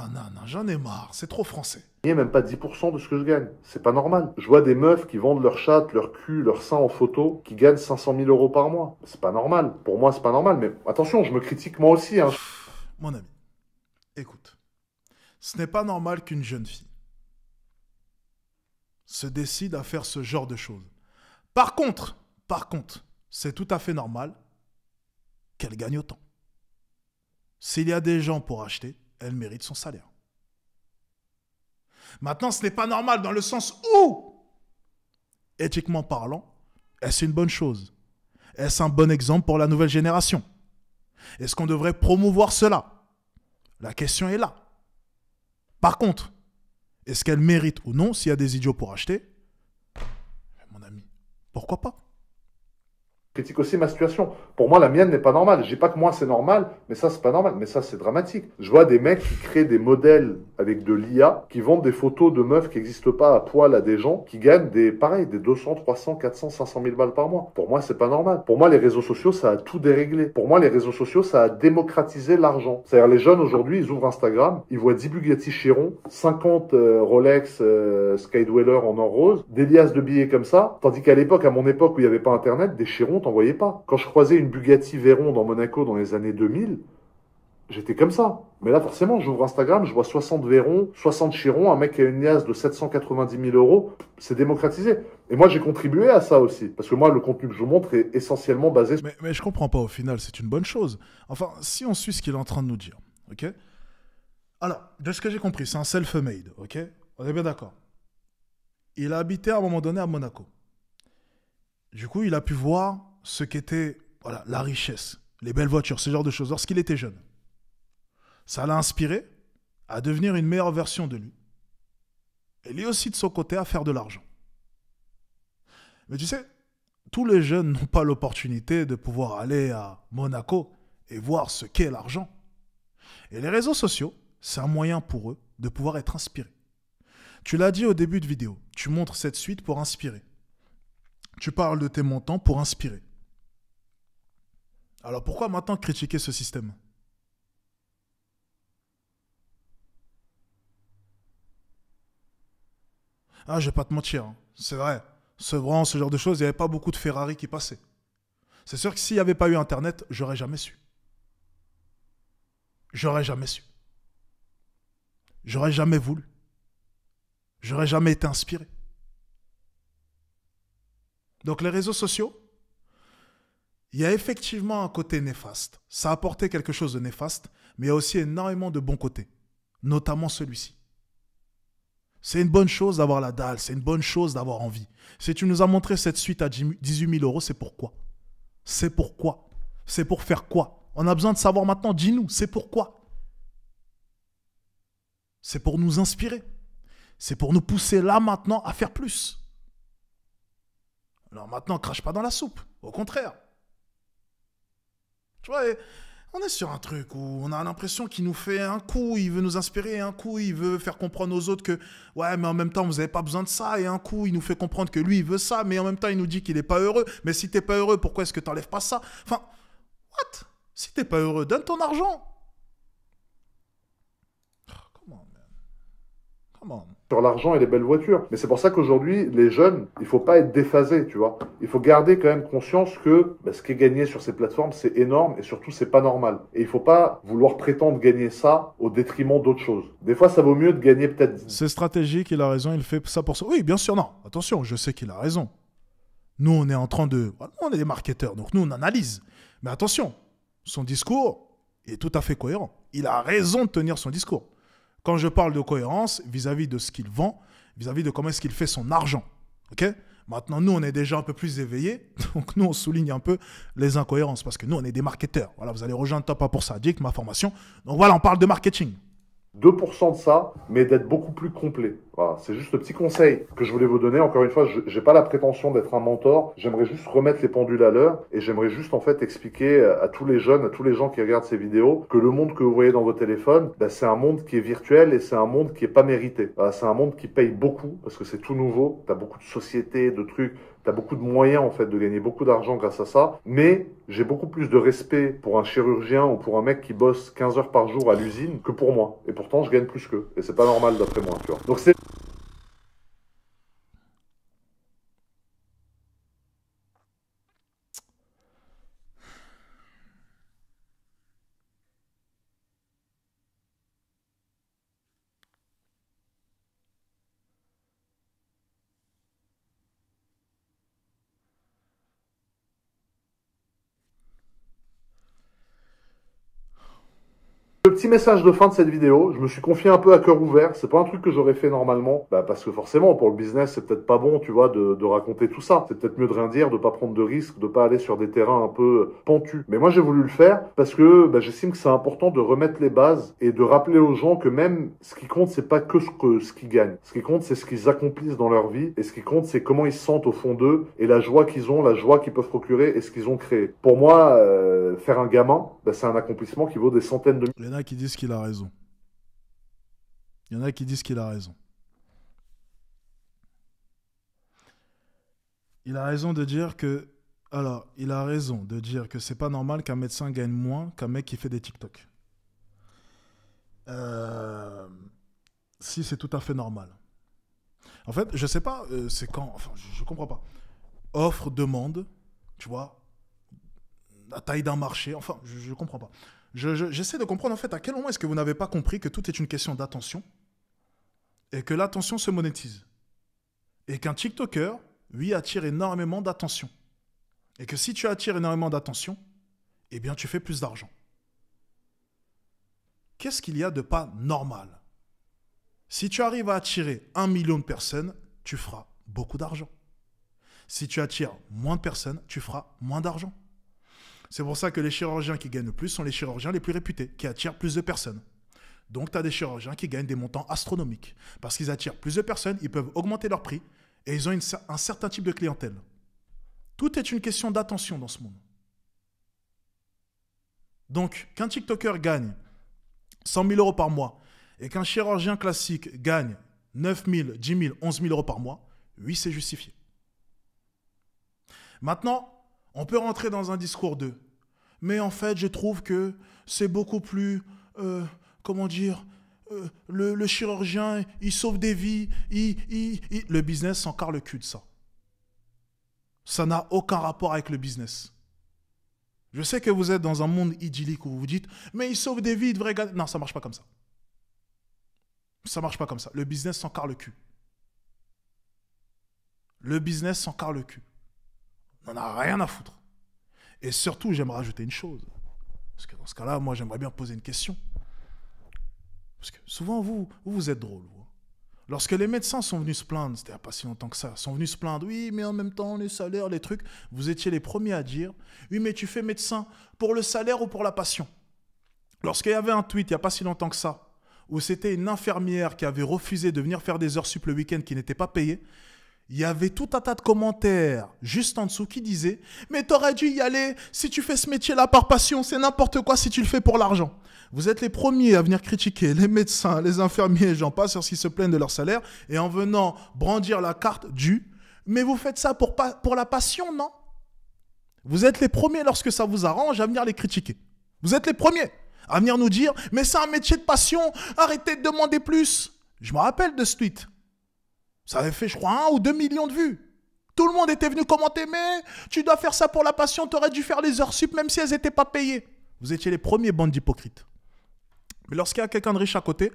j'en ai marre. C'est trop français. Même pas 10% de ce que je gagne. C'est pas normal. Je vois des meufs qui vendent leur chatte, leur cul, leur sein en photo, qui gagnent 500 000 euros par mois. C'est pas normal. Pour moi, c'est pas normal. Mais attention, je me critique moi aussi. Hein. Mon ami, écoute. Ce n'est pas normal qu'une jeune fille se décide à faire ce genre de choses. Par contre, c'est tout à fait normal qu'elle gagne autant. S'il y a des gens pour acheter, elle mérite son salaire. Maintenant, ce n'est pas normal dans le sens où, éthiquement parlant, est-ce une bonne chose? Est-ce un bon exemple pour la nouvelle génération? Est-ce qu'on devrait promouvoir cela? La question est là. Par contre, est-ce qu'elle mérite ou non, s'il y a des idiots pour acheter? Mon ami, pourquoi pas? critique aussi ma situation. Pour moi, la mienne n'est pas normale. Je dis pas que moi c'est normal, mais ça c'est pas normal. Mais ça c'est dramatique. Je vois des mecs qui créent des modèles avec de l'IA, qui vendent des photos de meufs qui n'existent pas à poil à des gens, qui gagnent des 200, 300, 400, 500 000 balles par mois. Pour moi, c'est pas normal. Pour moi, les réseaux sociaux, ça a tout déréglé. Pour moi, les réseaux sociaux, ça a démocratisé l'argent. C'est-à-dire, les jeunes aujourd'hui, ils ouvrent Instagram, ils voient 10 Bugatti Chiron, 50 Rolex Skydweller en or rose, des liasses de billets comme ça, tandis qu'à l'époque, à mon époque où il n'y avait pas Internet, des Chiron, t'en voyais pas. Quand je croisais une Bugatti Veyron dans Monaco dans les années 2000, j'étais comme ça. Mais là, forcément, j'ouvre Instagram, je vois 60 Veyron, 60 Chiron, un mec qui a une liasse de 790 000 euros, c'est démocratisé. Et moi, j'ai contribué à ça aussi. Parce que moi, le contenu que je vous montre est essentiellement basé sur... Mais je comprends pas, au final, c'est une bonne chose. Enfin, si on suit ce qu'il est en train de nous dire, ok? Alors, de ce que j'ai compris, c'est un self-made, ok? On est bien d'accord. Il a habité à un moment donné à Monaco. Du coup, il a pu voir ce qu'était voilà, la richesse, les belles voitures, ce genre de choses, lorsqu'il était jeune. Ça l'a inspiré à devenir une meilleure version de lui. Et lui aussi, de son côté, à faire de l'argent. Mais tu sais, tous les jeunes n'ont pas l'opportunité de pouvoir aller à Monaco et voir ce qu'est l'argent. Et les réseaux sociaux, c'est un moyen pour eux de pouvoir être inspirés. Tu l'as dit au début de vidéo, tu montres cette suite pour inspirer. Tu parles de tes montants pour inspirer. Alors pourquoi maintenant critiquer ce système? Ah, je vais pas te mentir, hein. C'est vrai. Ce genre de choses, il n'y avait pas beaucoup de Ferrari qui passaient. C'est sûr que s'il n'y avait pas eu Internet, j'aurais jamais su. J'aurais jamais su. J'aurais jamais voulu. J'aurais jamais été inspiré. Donc les réseaux sociaux, il y a effectivement un côté néfaste. Ça a apporté quelque chose de néfaste, mais il y a aussi énormément de bons côtés, notamment celui-ci. C'est une bonne chose d'avoir la dalle, c'est une bonne chose d'avoir envie. Si tu nous as montré cette suite à 18 000 euros, c'est pourquoi? C'est pourquoi? C'est pour faire quoi? On a besoin de savoir maintenant, dis-nous, c'est pourquoi? C'est pour nous inspirer. C'est pour nous pousser là maintenant à faire plus. Alors maintenant, crache pas dans la soupe, au contraire. Tu vois, on est sur un truc où on a l'impression qu'il nous fait un coup, il veut nous inspirer, et un coup, il veut faire comprendre aux autres que, ouais, mais en même temps, vous n'avez pas besoin de ça, et un coup, il nous fait comprendre que lui, il veut ça, mais en même temps, il nous dit qu'il n'est pas heureux. Mais si t'es pas heureux, pourquoi est-ce que t'enlèves pas ça? Enfin, what? Si t'es pas heureux, donne ton argent. Come on, man. Come on. sur l'argent et les belles voitures. Mais c'est pour ça qu'aujourd'hui, les jeunes, il faut pas être déphasé, tu vois. Il faut garder quand même conscience que ce qui est gagné sur ces plateformes, c'est énorme et surtout, c'est pas normal. Et il faut pas vouloir prétendre gagner ça au détriment d'autres choses. Des fois, ça vaut mieux de gagner peut-être... C'est stratégique, il a raison, il fait ça pour ça. Oui, bien sûr, non. Attention, je sais qu'il a raison. Nous, on est en train de... On est des marketeurs, donc nous, on analyse. Mais attention, son discours est tout à fait cohérent. Il a raison de tenir son discours. Quand je parle de cohérence vis-à-vis de ce qu'il vend, vis-à-vis de comment est-ce qu'il fait son argent. Ok ? Maintenant, nous, on est déjà un peu plus éveillés. Donc, nous, on souligne un peu les incohérences parce que nous, on est des marketeurs. Voilà, vous allez rejoindre Top 1 pour ça, Dick, ma formation. Donc, voilà, on parle de marketing. 2% de ça, mais d'être beaucoup plus complet. Voilà, c'est juste le petit conseil que je voulais vous donner. Encore une fois, je n'ai pas la prétention d'être un mentor. J'aimerais juste remettre les pendules à l'heure et j'aimerais juste en fait expliquer à tous les jeunes, à tous les gens qui regardent ces vidéos, que le monde que vous voyez dans vos téléphones, c'est un monde qui est virtuel et c'est un monde qui est pas mérité. Voilà, c'est un monde qui paye beaucoup parce que c'est tout nouveau. T'as beaucoup de sociétés, de trucs. T'as beaucoup de moyens en fait de gagner beaucoup d'argent grâce à ça, mais j'ai beaucoup plus de respect pour un chirurgien ou pour un mec qui bosse 15 heures par jour à l'usine que pour moi. Et pourtant, je gagne plus qu'eux. Et c'est pas normal d'après moi, tu vois. Donc c'est Le petit message de fin de cette vidéo, je me suis confié un peu à cœur ouvert, c'est pas un truc que j'aurais fait normalement, parce que forcément pour le business c'est peut-être pas bon, tu vois, de raconter tout ça. C'est peut-être mieux de rien dire, de pas prendre de risques, de pas aller sur des terrains un peu pentus. Mais moi j'ai voulu le faire parce que j'estime que c'est important de remettre les bases et de rappeler aux gens que même ce qui compte c'est pas que ce qu'ils gagnent. Ce qui compte c'est ce qu'ils accomplissent dans leur vie et ce qui compte c'est comment ils se sentent au fond d'eux et la joie qu'ils ont, la joie qu'ils peuvent procurer et ce qu'ils ont créé. Pour moi, faire un gamin, c'est un accomplissement qui vaut des centaines de... Il y en a qui disent qu'il a raison. Il y en a qui disent qu'il a raison. Il a raison de dire que... Alors, il a raison de dire que c'est pas normal qu'un médecin gagne moins qu'un mec qui fait des TikTok. Si, c'est tout à fait normal. En fait, je sais pas, c'est quand... Enfin, je comprends pas. Offre, demande, tu vois, la taille d'un marché, enfin, je comprends pas. J'essaie de comprendre en fait à quel moment est-ce que vous n'avez pas compris que tout est une question d'attention et que l'attention se monétise. Et qu'un TikToker, lui, attire énormément d'attention. Et que si tu attires énormément d'attention, eh bien, tu fais plus d'argent. Qu'est-ce qu'il y a de pas normal? Si tu arrives à attirer 1 million de personnes, tu feras beaucoup d'argent. Si tu attires moins de personnes, tu feras moins d'argent. C'est pour ça que les chirurgiens qui gagnent le plus sont les chirurgiens les plus réputés, qui attirent plus de personnes. Donc, tu as des chirurgiens qui gagnent des montants astronomiques. Parce qu'ils attirent plus de personnes, ils peuvent augmenter leur prix et ils ont un certain type de clientèle. Tout est une question d'attention dans ce monde. Donc, qu'un TikToker gagne 100 000 euros par mois et qu'un chirurgien classique gagne 9 000, 10 000, 11 000 euros par mois, oui, c'est justifié. Maintenant, on peut rentrer dans un discours de « mais en fait, je trouve que c'est beaucoup plus, comment dire, le chirurgien, il sauve des vies, le business s'en carre le cul de ça. Ça n'a aucun rapport avec le business. Je sais que vous êtes dans un monde idyllique où vous vous dites « mais il sauve des vies, il devrait gagner... » Non, ça ne marche pas comme ça. Ça ne marche pas comme ça. Le business s'en carre le cul. Le business s'en carre le cul. On n'en a rien à foutre. Et surtout, j'aimerais rajouter une chose. Parce que dans ce cas-là, moi, j'aimerais bien poser une question. Parce que souvent, vous êtes drôle. Vous. Lorsque les médecins sont venus se plaindre, c'était il n'y a pas si longtemps que ça, sont venus se plaindre, oui, mais en même temps, les salaires, les trucs, vous étiez les premiers à dire, oui, mais tu fais médecin pour le salaire ou pour la passion? Lorsqu'il y avait un tweet, il n'y a pas si longtemps que ça, où c'était une infirmière qui avait refusé de venir faire des heures sup le week-end qui n'étaient pas payées, il y avait tout un tas de commentaires juste en dessous qui disaient « Mais t'aurais dû y aller, si tu fais ce métier-là par passion, c'est n'importe quoi si tu le fais pour l'argent. » Vous êtes les premiers à venir critiquer les médecins, les infirmiers, j'en passe, sur s'ils se plaignent de leur salaire, et en venant brandir la carte du « Mais vous faites ça pour la passion, non ?» Vous êtes les premiers, lorsque ça vous arrange, à venir les critiquer. Vous êtes les premiers à venir nous dire « Mais c'est un métier de passion, arrêtez de demander plus. » Je me rappelle de ce tweet. Ça avait fait, je crois, 1 ou 2 millions de vues. Tout le monde était venu commenter, mais tu dois faire ça pour la passion, tu aurais dû faire les heures sup, même si elles n'étaient pas payées. Vous étiez les premiers bandes d'hypocrites. Mais lorsqu'il y a quelqu'un de riche à côté,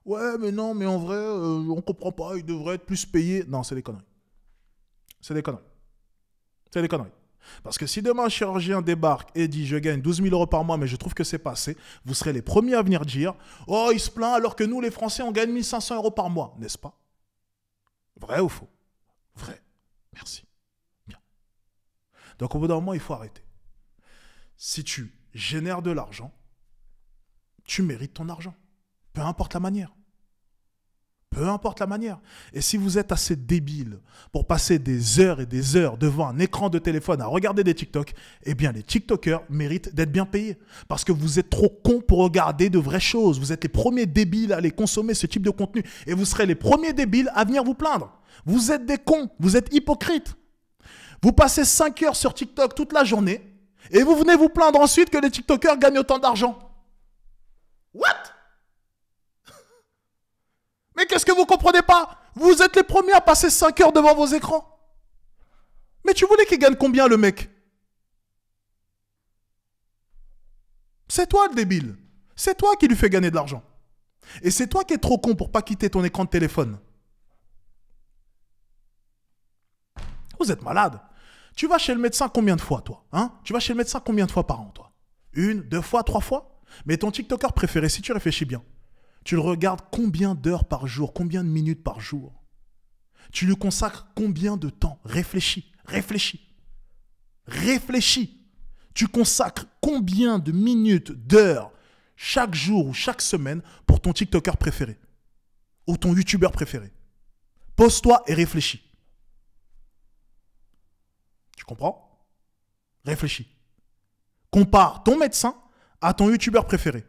ouais, mais non, mais en vrai, on ne comprend pas, il devrait être plus payé. Non, c'est des conneries. C'est des conneries. C'est des conneries. Parce que si demain un chirurgien débarque et dit je gagne 12 000 euros par mois mais je trouve que c'est pas assez, vous serez les premiers à venir dire oh il se plaint alors que nous les Français on gagne 1 500 euros par mois, n'est-ce pas? Vrai ou faux? Vrai. Merci. Bien. Donc au bout d'un moment, il faut arrêter. Si tu génères de l'argent, tu mérites ton argent. Peu importe la manière. Peu importe la manière. Et si vous êtes assez débile pour passer des heures et des heures devant un écran de téléphone à regarder des TikTok, eh bien les TikTokers méritent d'être bien payés. Parce que vous êtes trop cons pour regarder de vraies choses. Vous êtes les premiers débiles à aller consommer ce type de contenu. Et vous serez les premiers débiles à venir vous plaindre. Vous êtes des cons. Vous êtes hypocrites. Vous passez 5 heures sur TikTok toute la journée et vous venez vous plaindre ensuite que les TikTokers gagnent autant d'argent. What? Mais qu'est-ce que vous comprenez pas? Vous êtes les premiers à passer 5 heures devant vos écrans. Mais tu voulais qu'il gagne combien le mec? C'est toi le débile. C'est toi qui lui fais gagner de l'argent. Et c'est toi qui es trop con pour pas quitter ton écran de téléphone. Vous êtes malade. Tu vas chez le médecin combien de fois, toi, hein? Tu vas chez le médecin combien de fois par an, toi? 1, 2 fois, 3 fois? Mais ton TikToker préféré, si tu réfléchis bien, tu le regardes combien d'heures par jour, combien de minutes par jour? Tu lui consacres combien de temps? Réfléchis, réfléchis, réfléchis. Tu consacres combien de minutes, d'heures, chaque jour ou chaque semaine pour ton TikToker préféré ou ton YouTuber préféré? Pose-toi et réfléchis. Tu comprends? Réfléchis. Compare ton médecin à ton YouTuber préféré.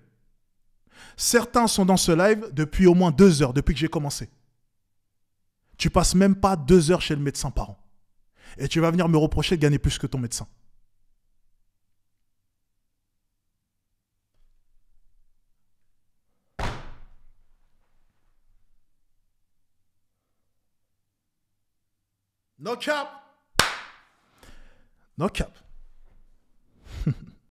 Certains sont dans ce live depuis au moins 2 heures, depuis que j'ai commencé. Tu passes même pas 2 heures chez le médecin par an. Et tu vas venir me reprocher de gagner plus que ton médecin. No cap. No cap.